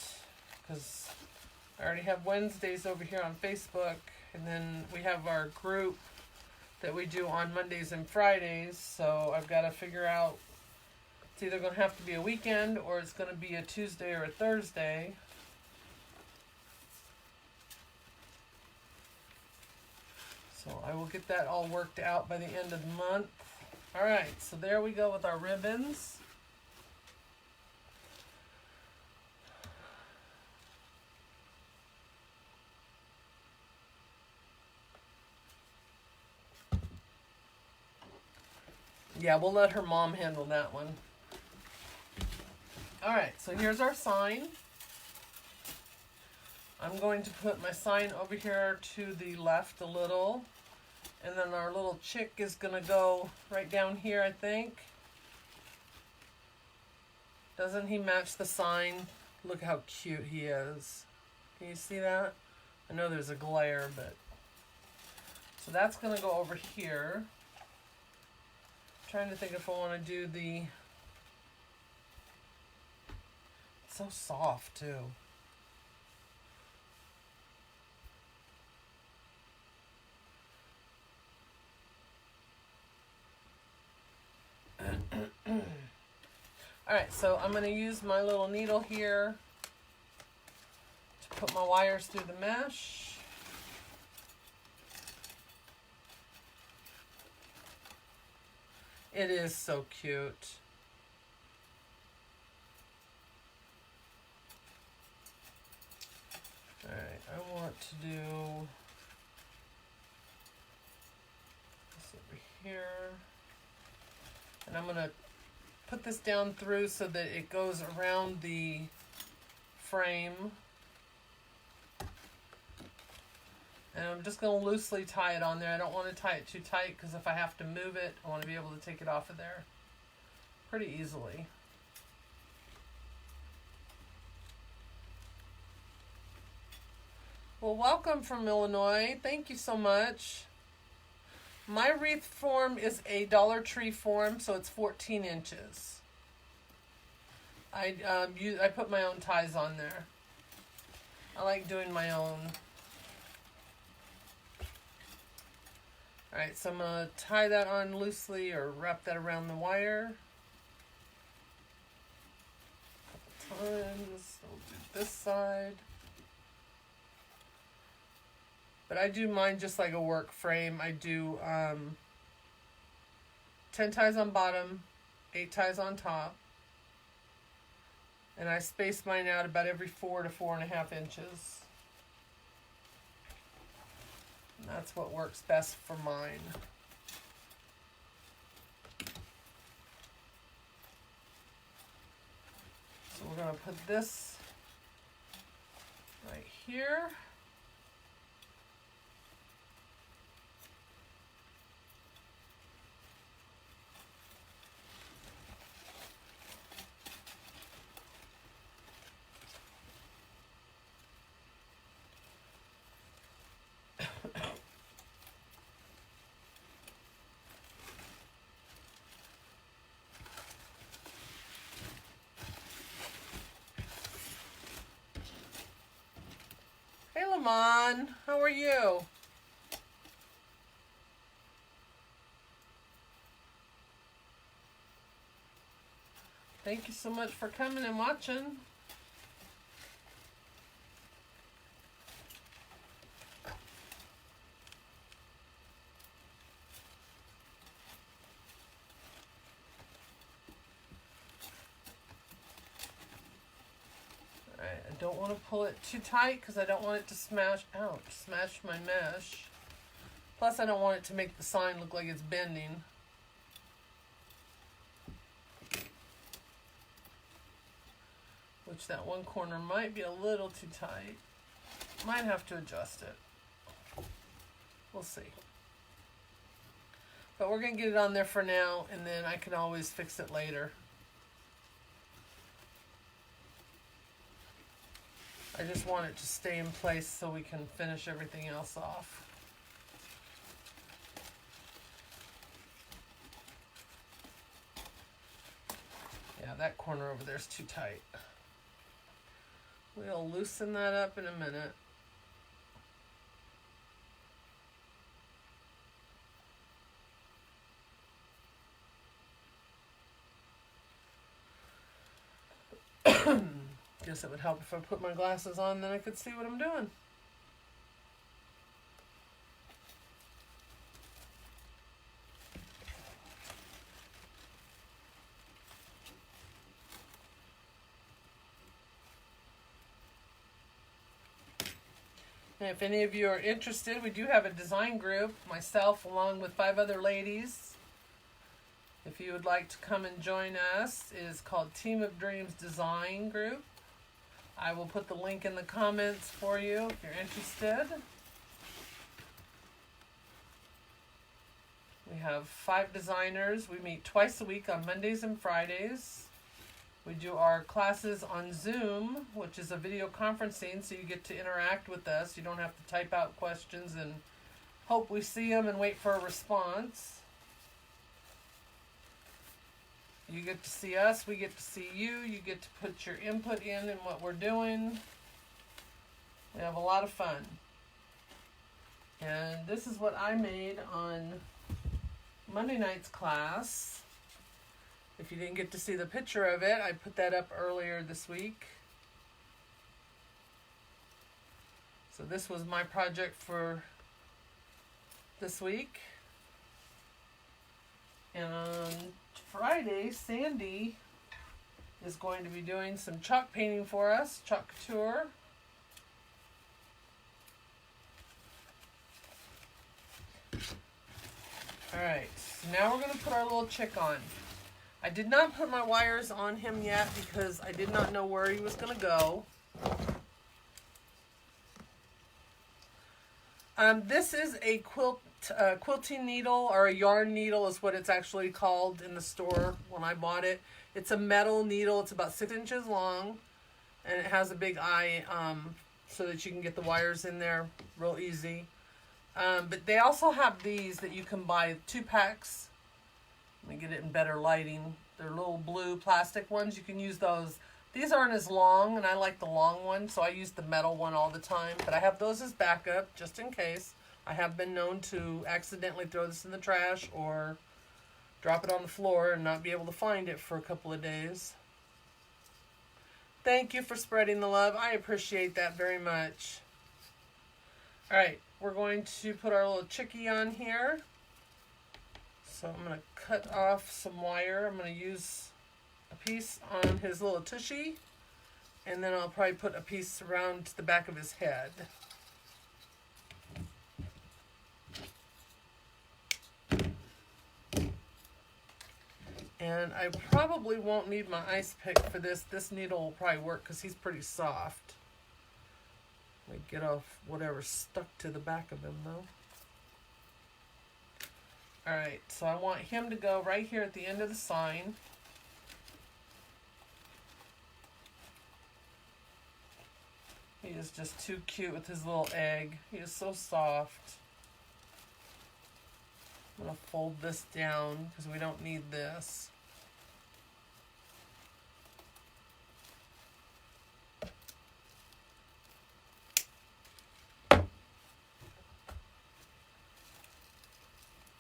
because I already have Wednesdays over here on Facebook, and then we have our group that we do on Mondays and Fridays, so I've got to figure out, it's either going to have to be a weekend or it's going to be a Tuesday or a Thursday. So I will get that all worked out by the end of the month. Alright, so there we go with our ribbons. Yeah, we'll let her mom handle that one. Alright, so here's our sign. I'm going to put my sign over here to the left a little. And then our little chick is going to go right down here, I think. Doesn't he match the sign? Look how cute he is. Can you see that? I know there's a glare, but... So that's going to go over here. Trying to think if I want to do the... It's so soft too. Alright, so I'm going to use my little needle here to put my wires through the mesh. It is so cute. Alright, I want to do this over here. And I'm going to put this down through so that it goes around the frame. And I'm just going to loosely tie it on there. I don't want to tie it too tight because if I have to move it, I want to be able to take it off of there pretty easily. Well, welcome from Illinois. Thank you so much. My wreath form is a Dollar Tree form, so it's 14 inches. I put my own ties on there. I like doing my own. Alright, so I'm going to tie that on loosely or wrap that around the wire. A couple times. We'll do this side. But I do mine just like a work frame. I do 10 ties on bottom, 8 ties on top. And I space mine out about every 4 to 4.5 inches. And that's what works best for mine. So we're going to put this right here. Hey, Lamon, how are you? Thank you so much for coming and watching. I don't want to pull it too tight because I don't want it to smash my mesh. Plus I don't want it to make the sign look like it's bending. Which that one corner might be a little too tight. Might have to adjust it. We'll see. But we're going to get it on there for now, and then I can always fix it later. I just want it to stay in place so we can finish everything else off. Yeah, that corner over there is too tight. We'll loosen that up in a minute. Guess it would help if I put my glasses on, then I could see what I'm doing. And if any of you are interested, we do have a design group, myself along with 5 other ladies. If you would like to come and join us, it is called Team of Dreams Design Group. I will put the link in the comments for you if you're interested. We have 5 designers. We meet twice a week on Mondays and Fridays. We do our classes on Zoom, which is a video conferencing, so you get to interact with us. You don't have to type out questions and hope we see them and wait for a response. You get to see us, we get to see you, you get to put your input in what we're doing. We have a lot of fun. And this is what I made on Monday night's class. If you didn't get to see the picture of it, I put that up earlier this week. So this was my project for this week. And on Friday, Sandy is going to be doing some chalk painting for us, chalk couture. Alright, so now we're going to put our little chick on. I did not put my wires on him yet because I did not know where he was going to go. This is a quilting needle, or a yarn needle is what it's actually called in the store when I bought it. It's a metal needle. It's about 6 inches long, and it has a big eye so that you can get the wires in there real easy. But they also have these that you can buy 2 packs. Let me get it in better lighting. They're little blue plastic ones. You can use those. These aren't as long, and I like the long one, so I use the metal one all the time. But I have those as backup, just in case. I have been known to accidentally throw this in the trash or drop it on the floor and not be able to find it for a couple of days. Thank you for spreading the love. I appreciate that very much. All right, we're going to put our little chickie on here. So I'm going to cut off some wire. I'm going to use a piece on his little tushy, and then I'll probably put a piece around the back of his head. And I probably won't need my ice pick for this. This needle will probably work because he's pretty soft. Let me get off whatever's stuck to the back of him though. Alright, so I want him to go right here at the end of the sign. He is just too cute with his little egg. He is so soft. I'm going to fold this down because we don't need this.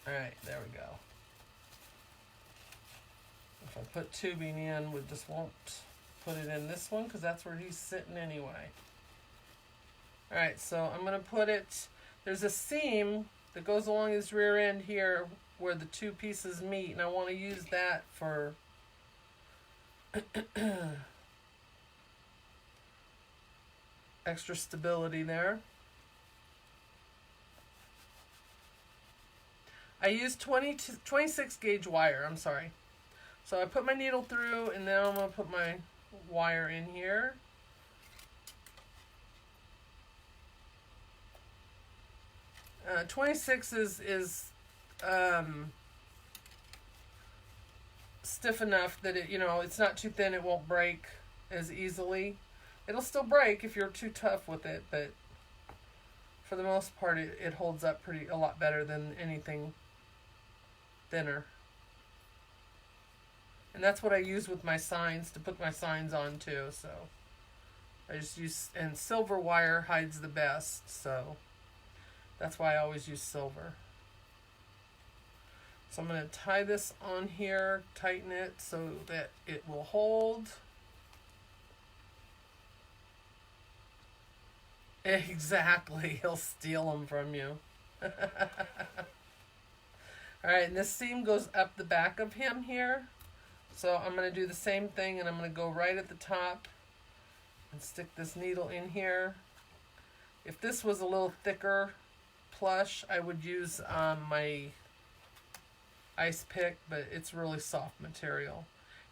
Alright, there we go. If I put tubing in, we just won't put it in this one because that's where he's sitting anyway. Alright, so I'm going to put it, there's a seam that goes along his rear end here where the 2 pieces meet, and I want to use that for extra stability there. I used 26 gauge wire, I'm sorry. So I put my needle through, and then I'm going to put my wire in here. Uh, 26 is stiff enough that it, you know, it's not too thin, it won't break as easily. It'll still break if you're too tough with it, but for the most part it holds up a lot better than anything thinner. And that's what I use with my signs, to put my signs on too, so I just use, and silver wire hides the best, so that's why I always use silver. So I'm going to tie this on here, tighten it so that it will hold. Exactly, he'll steal them from you. Alright, and this seam goes up the back of him here. So I'm going to do the same thing, and I'm going to go right at the top and stick this needle in here. If this was a little thicker plush, I would use my ice pick, but it's really soft material.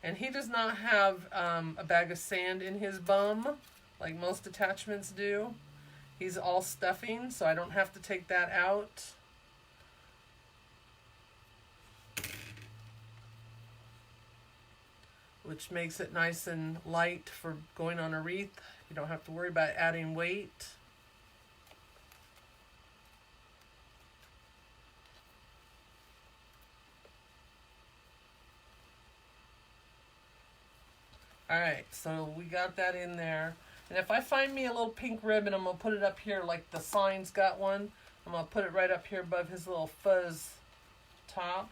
And he does not have a bag of sand in his bum like most attachments do. He's all stuffing, so I don't have to take that out. Which makes it nice and light for going on a wreath. You don't have to worry about adding weight. Alright, so we got that in there. And if I find me a little pink ribbon, I'm going to put it up here like the sign's got one. I'm going to put it right up here above his little fuzz top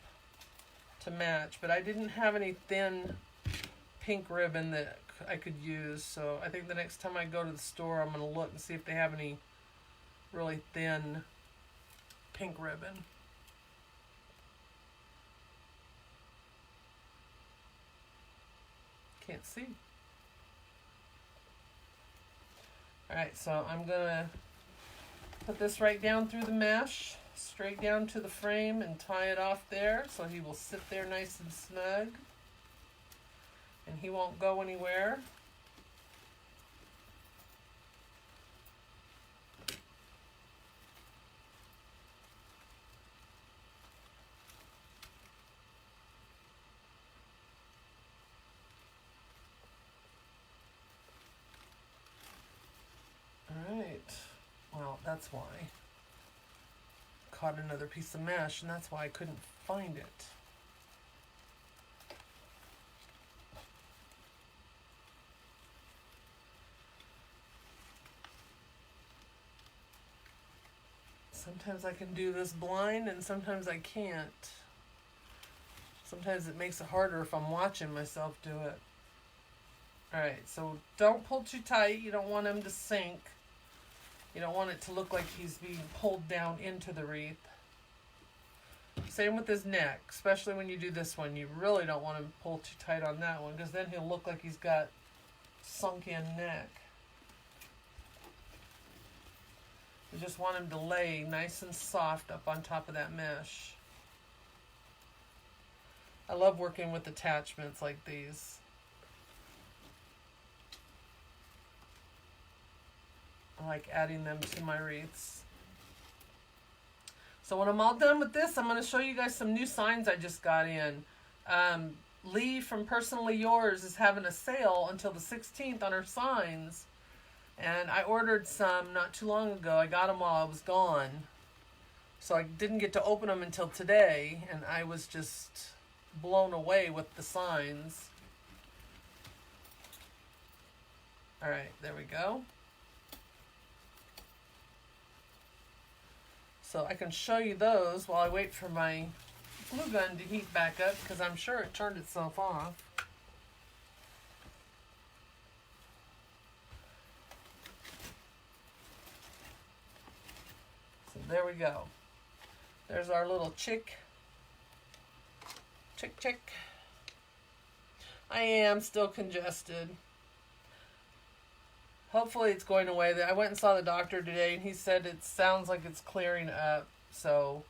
to match. But I didn't have any thin pink ribbon that I could use. So I think the next time I go to the store, I'm going to look and see if they have any really thin pink ribbon. Can't see. Alright, so I'm going to put this right down through the mesh, straight down to the frame, and tie it off there so he will sit there nice and snug. and he won't go anywhere. All right, well, that's why. Caught another piece of mesh, and that's why I couldn't find it. Sometimes I can do this blind and sometimes I can't. Sometimes it makes it harder if I'm watching myself do it. Alright, so don't pull too tight. You don't want him to sink. You don't want it to look like he's being pulled down into the wreath. Same with his neck, especially when you do this one. You really don't want to pull too tight on that one because then he'll look like he's got sunk in neck. You just want him to lay nice and soft up on top of that mesh. I love working with attachments like these. I like adding them to my wreaths. So when I'm all done with this, I'm going to show you guys some new signs I just got in. Lee from Personally Yours is having a sale until the 16th on her signs. And I ordered some not too long ago. I got them while I was gone. So I didn't get to open them until today. And I was just blown away with the signs. Alright, there we go. So I can show you those while I wait for my glue gun to heat back up because I'm sure it turned itself off. So there we go. There's our little chick. Chick, chick. I am still congested. Hopefully it's going away. I went and saw the doctor today and he said it sounds like it's clearing up. So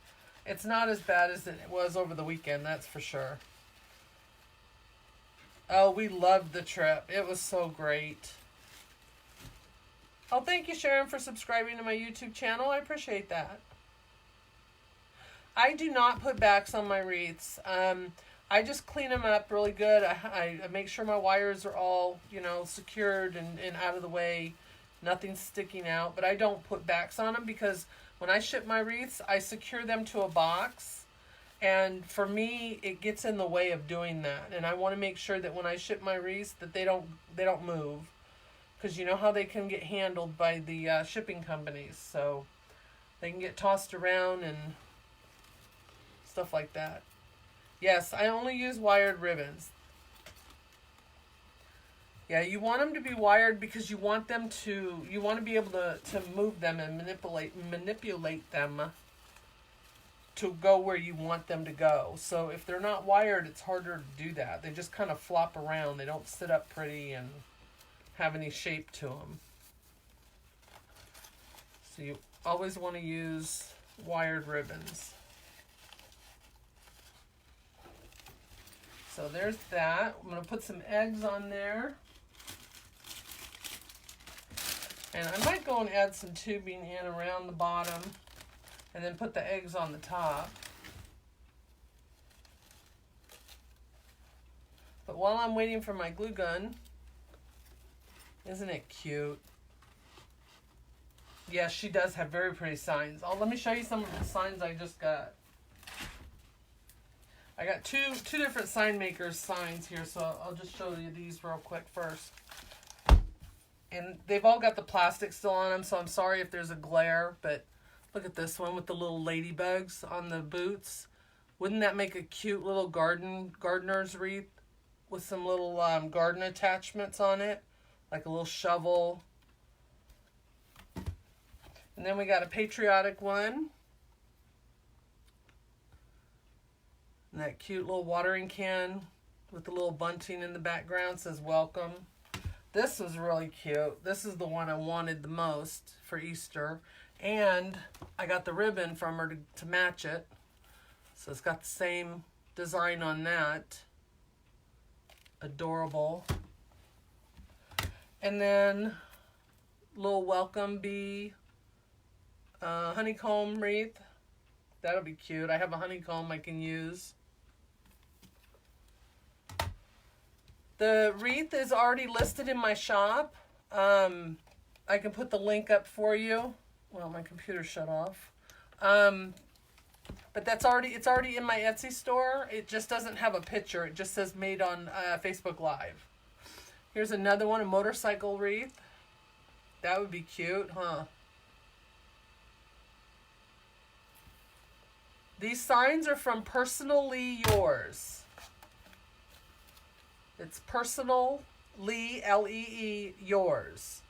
it's not as bad as it was over the weekend, that's for sure. Oh, we loved the trip. It was so great. Oh, thank you, Sharon, for subscribing to my YouTube channel. I appreciate that. I do not put backs on my wreaths. I just clean them up really good. I make sure my wires are all, secured and out of the way. Nothing's sticking out. But I don't put backs on them because when I ship my wreaths, I secure them to a box. And for me, it gets in the way of doing that. And I want to make sure that when I ship my wreaths that they don't move. Because you know how they can get handled by the shipping companies. So they can get tossed around and stuff like that. Yes, I only use wired ribbons. Yeah, you want them to be wired because you want to be able to move them and manipulate them to go where you want them to go. So if they're not wired, it's harder to do that. They just kind of flop around. They don't sit up pretty and have any shape to them. So you always want to use wired ribbons. So there's that. I'm going to put some eggs on there. And I might go and add some tubing in around the bottom and then put the eggs on the top. But while I'm waiting for my glue gun, isn't it cute? Yes, she does have very pretty signs. Oh, let me show you some of the signs I just got. I got two different sign makers signs here, so I'll just show you these real quick first. And they've all got the plastic still on them, so I'm sorry if there's a glare, but look at this one with the little ladybugs on the boots. Wouldn't that make a cute little gardener's wreath with some little garden attachments on it? Like a little shovel. And then we got a patriotic one. And that cute little watering can with the little bunting in the background says welcome. This was really cute. This is the one I wanted the most for Easter. And I got the ribbon from her to match it. So it's got the same design on that. adorable. And then little welcome bee honeycomb wreath. That'll be cute. I have a honeycomb I can use. The wreath is already listed in my shop. I can put the link up for you. Well, my computer shut off. But it's already in my Etsy store. It just doesn't have a picture. It just says made on Facebook Live. Here's another one, a motorcycle wreath. That would be cute, huh? These signs are from Personally Yours. It's Personally, L-E-E, Yours.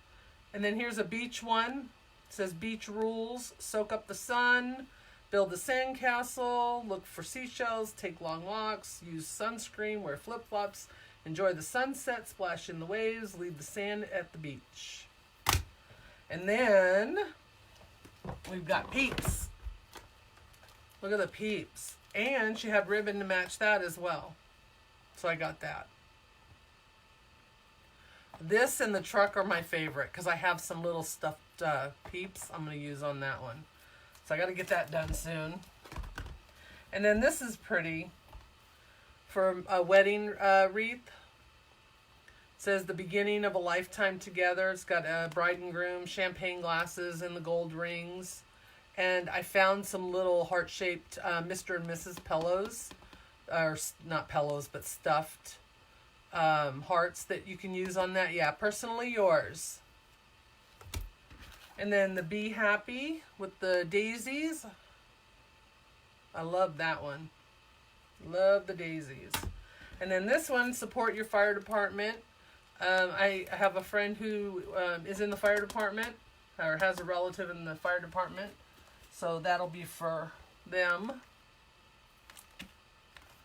And then here's a beach one. It says beach rules, soak up the sun, build a sandcastle, look for seashells, take long walks, use sunscreen, wear flip-flops, enjoy the sunset, splash in the waves, leave the sand at the beach. And then we've got peeps. Look at the peeps. And she had ribbon to match that as well. So I got that. This and the truck are my favorite because I have some little stuffed peeps I'm going to use on that one. So I got to get that done soon. And then this is pretty for a wedding wreath. It says the beginning of a lifetime together. It's got a bride and groom, champagne glasses, and the gold rings. And I found some little heart-shaped Mr. and Mrs. pillows. Or not pillows, but stuffed hearts that you can use on that. Yeah, Personally Yours. And then the Be Happy with the daisies. I love that one. Love the daisies. And then this one, Support Your Fire Department. I have a friend who is in the fire department or has a relative in the fire department. So that'll be for them.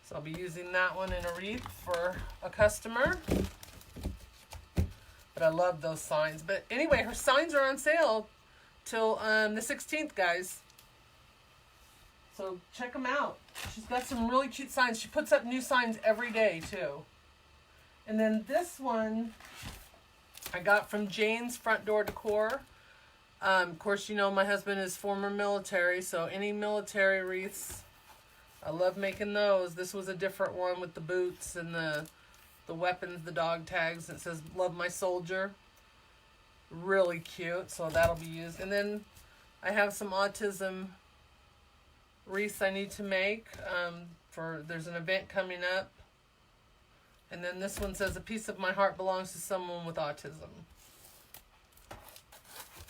So I'll be using that one in a wreath for a customer. But I love those signs. But anyway, her signs are on sale till the 16th, guys. So check them out. She's got some really cute signs. She puts up new signs every day, too. And then this one I got from Jane's Front Door Decor. Of course, you know my husband is former military, so any military wreaths, I love making those. This was a different one with the boots and the weapons, the dog tags. It says, Love My Soldier. Really cute, so that'll be used. And then I have some autism wreaths I need to make. There's an event coming up. And then this one says, a piece of my heart belongs to someone with autism.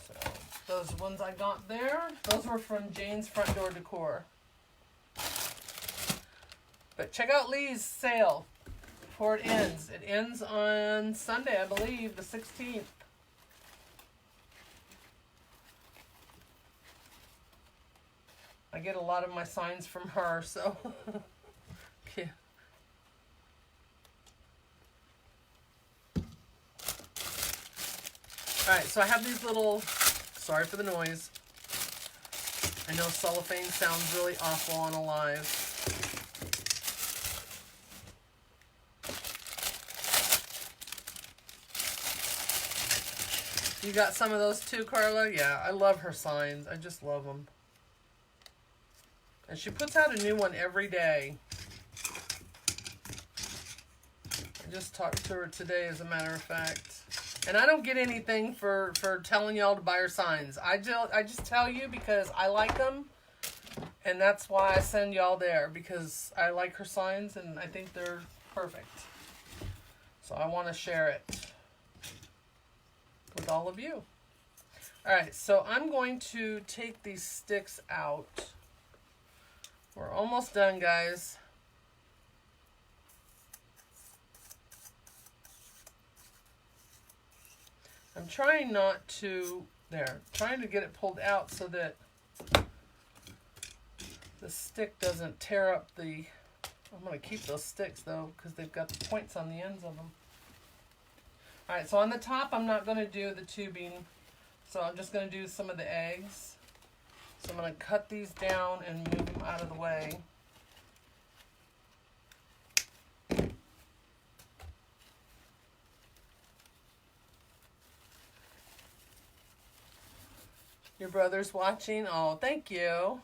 So those ones I got there. Those were from Jane's Front Door Decor. But check out Lee's sale before it ends. It ends on Sunday, I believe, the 16th. I get a lot of my signs from her, so. Okay. Alright, so I have these little, sorry for the noise. I know cellophane sounds really awful on a live. You got some of those too, Carla? Yeah, I love her signs. I just love them. And she puts out a new one every day. I just talked to her today, as a matter of fact. And I don't get anything for telling y'all to buy her signs. I just tell you because I like them. And that's why I send y'all there. Because I like her signs and I think they're perfect. So I want to share it with all of you. Alright, so I'm going to take these sticks out. We're almost done, guys. I'm trying not to, trying to get it pulled out so that the stick doesn't tear up the, I'm going to keep those sticks though, because they've got the points on the ends of them. Alright, so on the top, I'm not going to do the tubing, so I'm just going to do some of the eggs. So I'm going to cut these down and move them out of the way. Your brother's watching? Oh, thank you.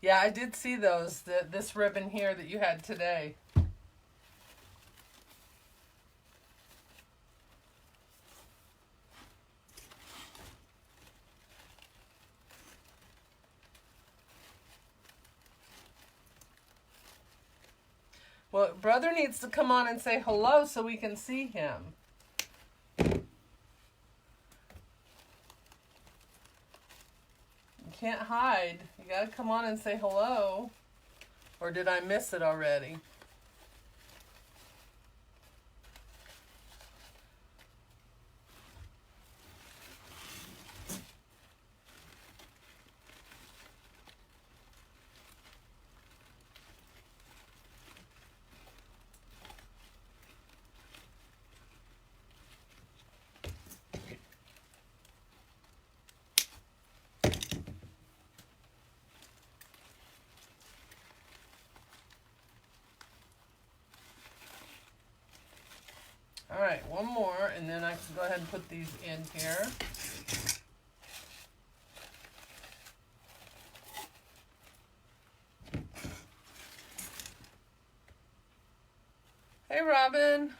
Yeah, I did see those, this ribbon here that you had today. Well, brother needs to come on and say hello so we can see him. You can't hide. You gotta come on and say hello. Or did I miss it already? All right, one more, and then I can go ahead and put these in here. Hey, Robin.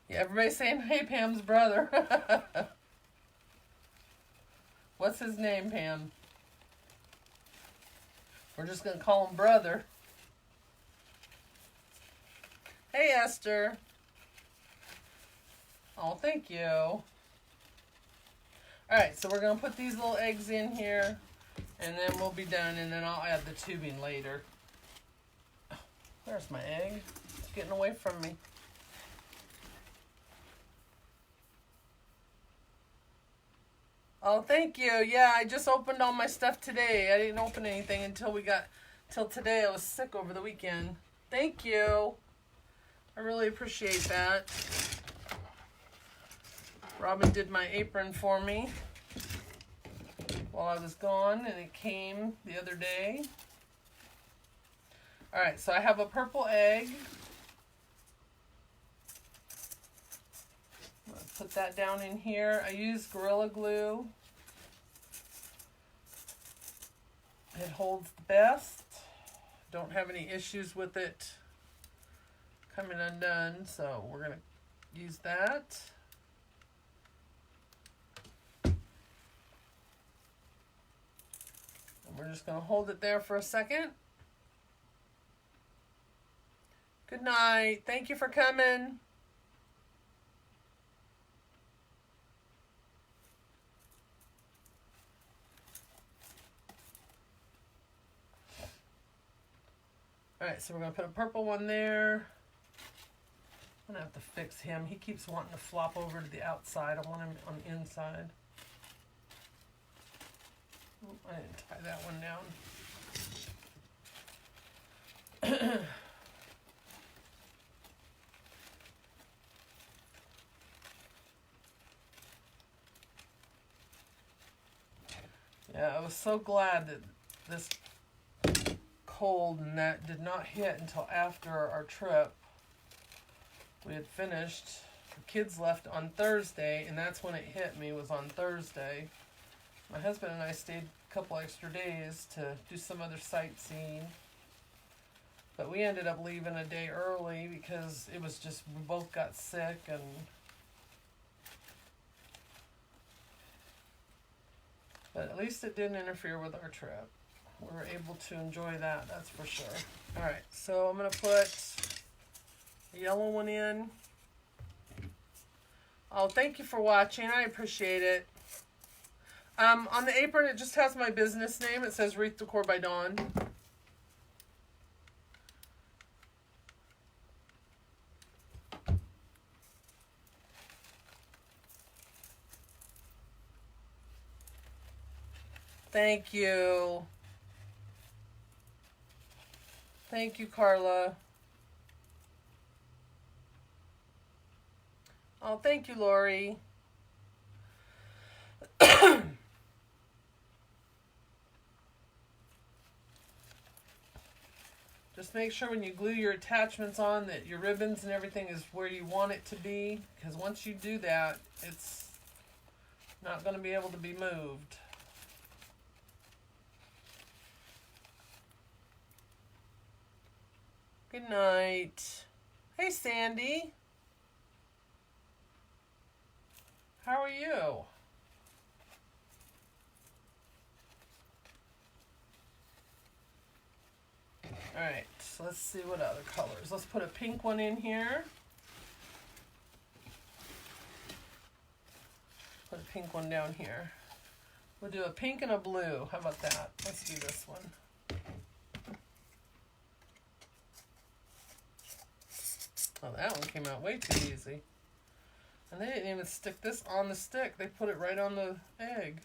Yeah, everybody's saying, hey, Pam's brother. What's his name, Pam? We're just going to call him brother. Hey, Esther. Oh, thank you. All right, so we're going to put these little eggs in here, and then we'll be done, and then I'll add the tubing later. Where's my egg? It's getting away from me. Oh, thank you. Yeah, I just opened all my stuff today. I didn't open anything until today. I was sick over the weekend. Thank you. I really appreciate that. Robin did my apron for me while I was gone, and it came the other day. All right, so I have a purple egg. Put that down in here. I use Gorilla Glue. It holds the best. Don't have any issues with it coming undone, so we're going to use that. And we're just going to hold it there for a second. Good night. Thank you for coming. Alright, so we're going to put a purple one there. I'm going to have to fix him. He keeps wanting to flop over to the outside. I want him on the inside. Oop, I didn't tie that one down. Yeah, I was so glad that this cold and that did not hit until after our trip. We had finished. The kids left on Thursday, and that's when it hit me, was on Thursday. My husband and I stayed a couple extra days to do some other sightseeing. But we ended up leaving a day early because it was just, we both got sick, and but at least it didn't interfere with our trip. We were able to enjoy that, that's for sure. Alright, so I'm going to put the yellow one in. Oh, thank you for watching. I appreciate it. On the apron, it just has my business name. It says Wreath Decor by Dawn. Thank you. Thank you, Carla. Oh, thank you, Lori. Just make sure when you glue your attachments on that your ribbons and everything is where you want it to be, because once you do that, it's not going to be able to be moved. Good night. Hey, Sandy. How are you? Alright, so let's see what other colors. Let's put a pink one in here. Put a pink one down here. We'll do a pink and a blue. How about that? Let's do this one. Oh, that one came out way too easy. And they didn't even stick this on the stick. They put it right on the egg.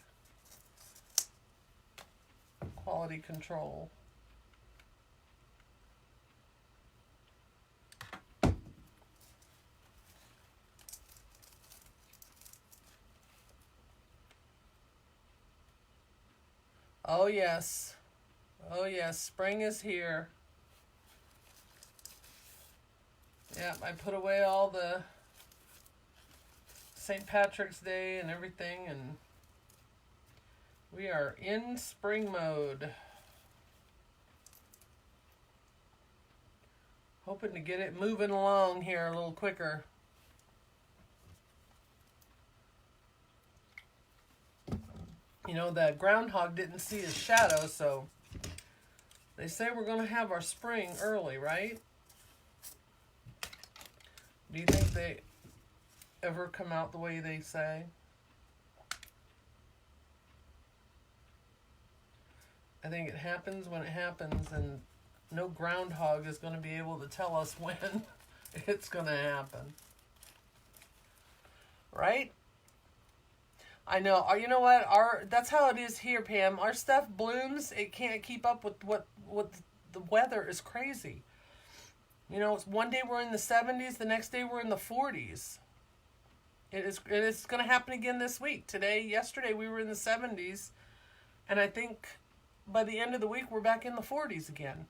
Quality control. Oh yes. Oh yes, spring is here. Yeah, I put away all the St. Patrick's Day and everything, and we are in spring mode. Hoping to get it moving along here a little quicker. You know, the groundhog didn't see his shadow, so they say we're going to have our spring early, right? Do you think they ever come out the way they say? I think it happens when it happens, and no groundhog is going to be able to tell us when it's going to happen. Right? I know. You know what? That's how it is here, Pam. Our stuff blooms. It can't keep up with what the weather is crazy. You know, one day we're in the 70s, the next day we're in the 40s. It is going to happen again this week. Yesterday we were in the 70s, and I think by the end of the week we're back in the 40s again.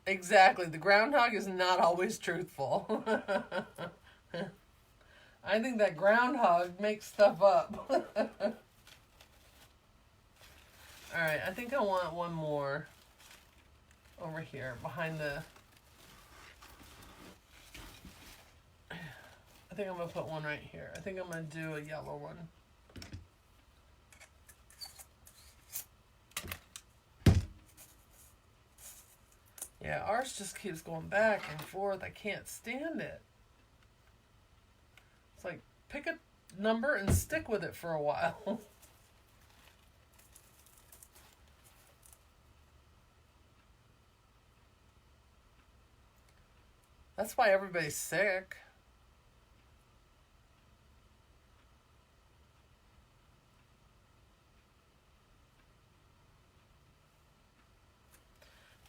Exactly. The groundhog is not always truthful. I think that groundhog makes stuff up. Alright, I think I want one more over here behind the... I think I'm going to put one right here. I think I'm going to do a yellow one. Yeah, ours just keeps going back and forth. I can't stand it. It's like, pick a number and stick with it for a while. That's why everybody's sick.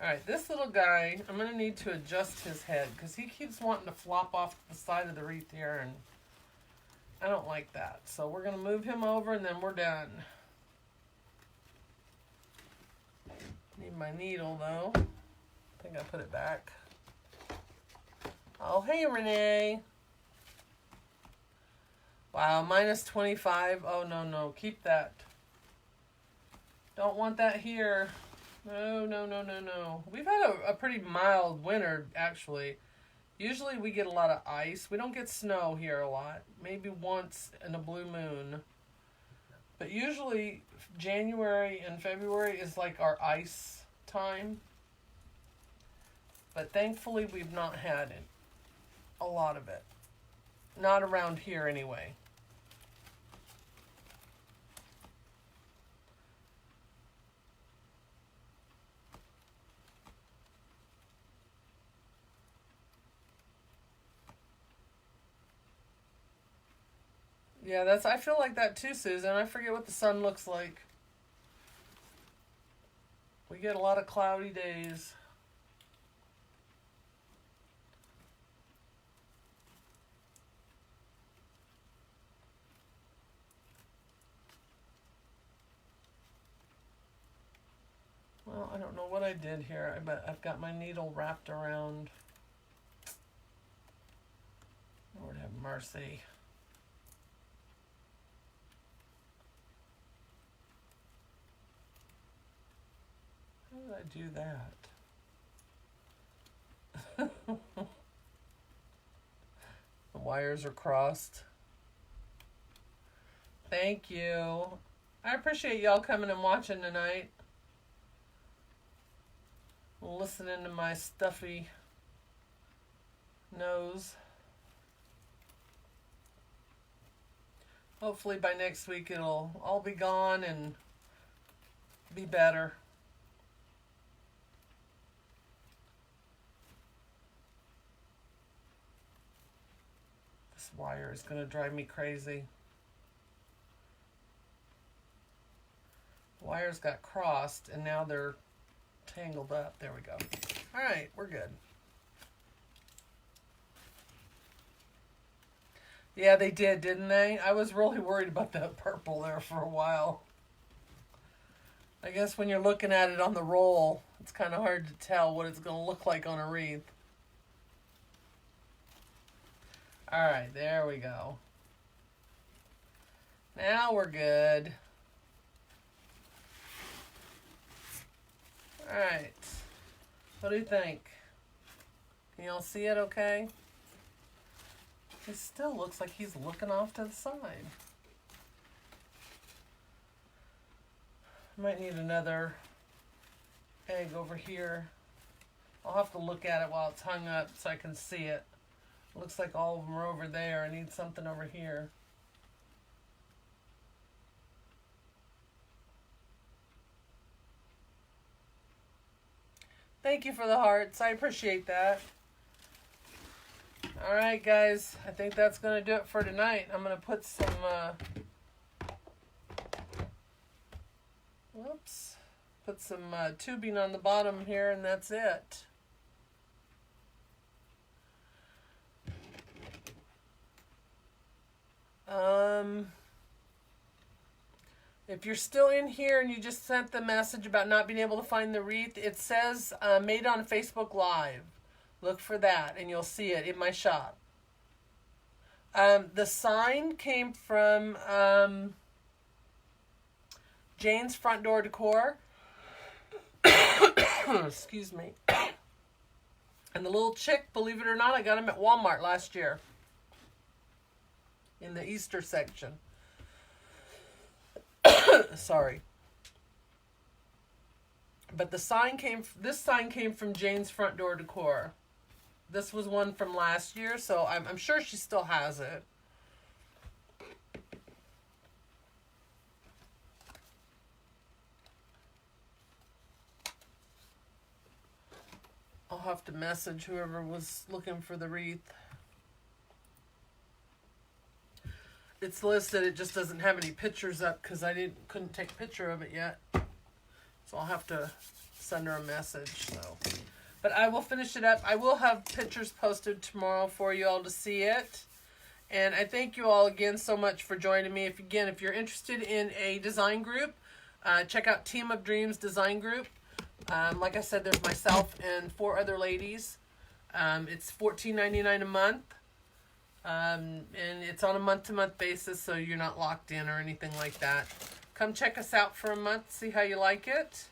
Alright, this little guy, I'm going to need to adjust his head because he keeps wanting to flop off the side of the wreath here, and I don't like that. So we're going to move him over and then we're done. Need my needle though. I think I put it back. Oh, hey Renee. Wow, minus 25. Oh, no. Keep that. Don't want that here. No. We've had a pretty mild winter, actually. Usually we get a lot of ice. We don't get snow here a lot. Maybe once in a blue moon. But usually January and February is like our ice time. But thankfully we've not had it. A lot of it. Not around here anyway. Yeah, I feel like that too, Susan. I forget what the sun looks like. We get a lot of cloudy days. I did here. I've got my needle wrapped around. Lord have mercy. How did I do that? The wires are crossed. Thank you. I appreciate y'all coming and watching tonight. Listening to my stuffy nose. Hopefully by next week it'll all be gone and be better. This wire is going to drive me crazy. The wires got crossed and now they're tangled up. There we go. All right, we're good. Yeah, they did, didn't they? I was really worried about that purple there for a while. I guess when you're looking at it on the roll, it's kind of hard to tell what it's going to look like on a wreath. All right, there we go. Now we're good. All right. What do you think? Can y'all see it okay? He still looks like he's looking off to the side. Might need another egg over here. I'll have to look at it while it's hung up so I can see it. Looks like all of them are over there. I need something over here. Thank you for the hearts. I appreciate that. All right, guys. I think that's going to do it for tonight. I'm going to put some... Put some tubing on the bottom here, and that's it. If you're still in here and you just sent the message about not being able to find the wreath, it says made on Facebook Live. Look for that and you'll see it in my shop. The sign came from Jane's Front Door Decor. Excuse me. And the little chick, believe it or not, I got him at Walmart last year. In the Easter section. Sorry. But this sign came from Jane's Front Door Decor. This was one from last year, so I'm sure she still has it. I'll have to message whoever was looking for the wreath. It's listed, it just doesn't have any pictures up because I couldn't take a picture of it yet. So I'll have to send her a message. So, but I will finish it up. I will have pictures posted tomorrow for you all to see it. And I thank you all again so much for joining me. If you're interested in a design group, check out Team of Dreams Design Group. Like I said, there's myself and 4 other ladies. It's $14.99 a month. And it's on a month-to-month basis, so you're not locked in or anything like that. Come check us out for a month, see how you like it.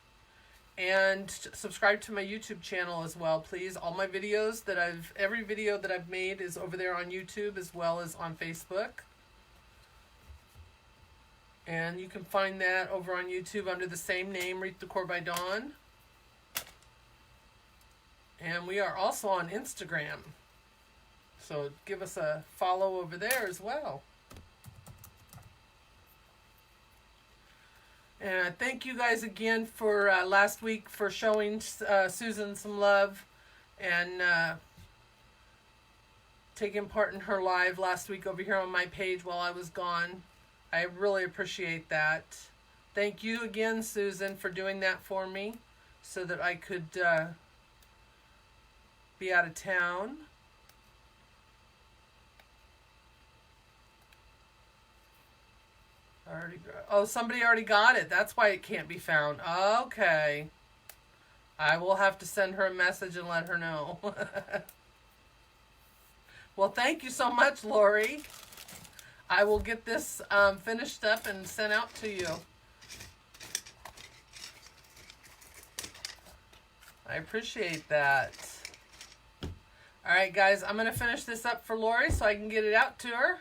And subscribe to my YouTube channel as well, please. All my videos every video that I've made is over there on YouTube as well as on Facebook. And you can find that over on YouTube under the same name, Wreath Decor by Dawn. And we are also on Instagram. So give us a follow over there as well. And thank you guys again for last week for showing Susan some love and taking part in her live last week over here on my page while I was gone. I really appreciate that. Thank you again, Susan, for doing that for me so that I could be out of town. Somebody already got it. That's why it can't be found. Okay. I will have to send her a message and let her know. Well, thank you so much, Lori. I will get this finished up and sent out to you. I appreciate that. All right, guys, I'm going to finish this up for Lori so I can get it out to her.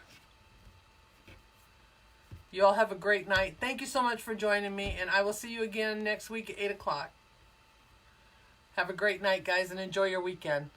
You all have a great night. Thank you so much for joining me, and I will see you again next week at 8 o'clock. Have a great night, guys, and enjoy your weekend.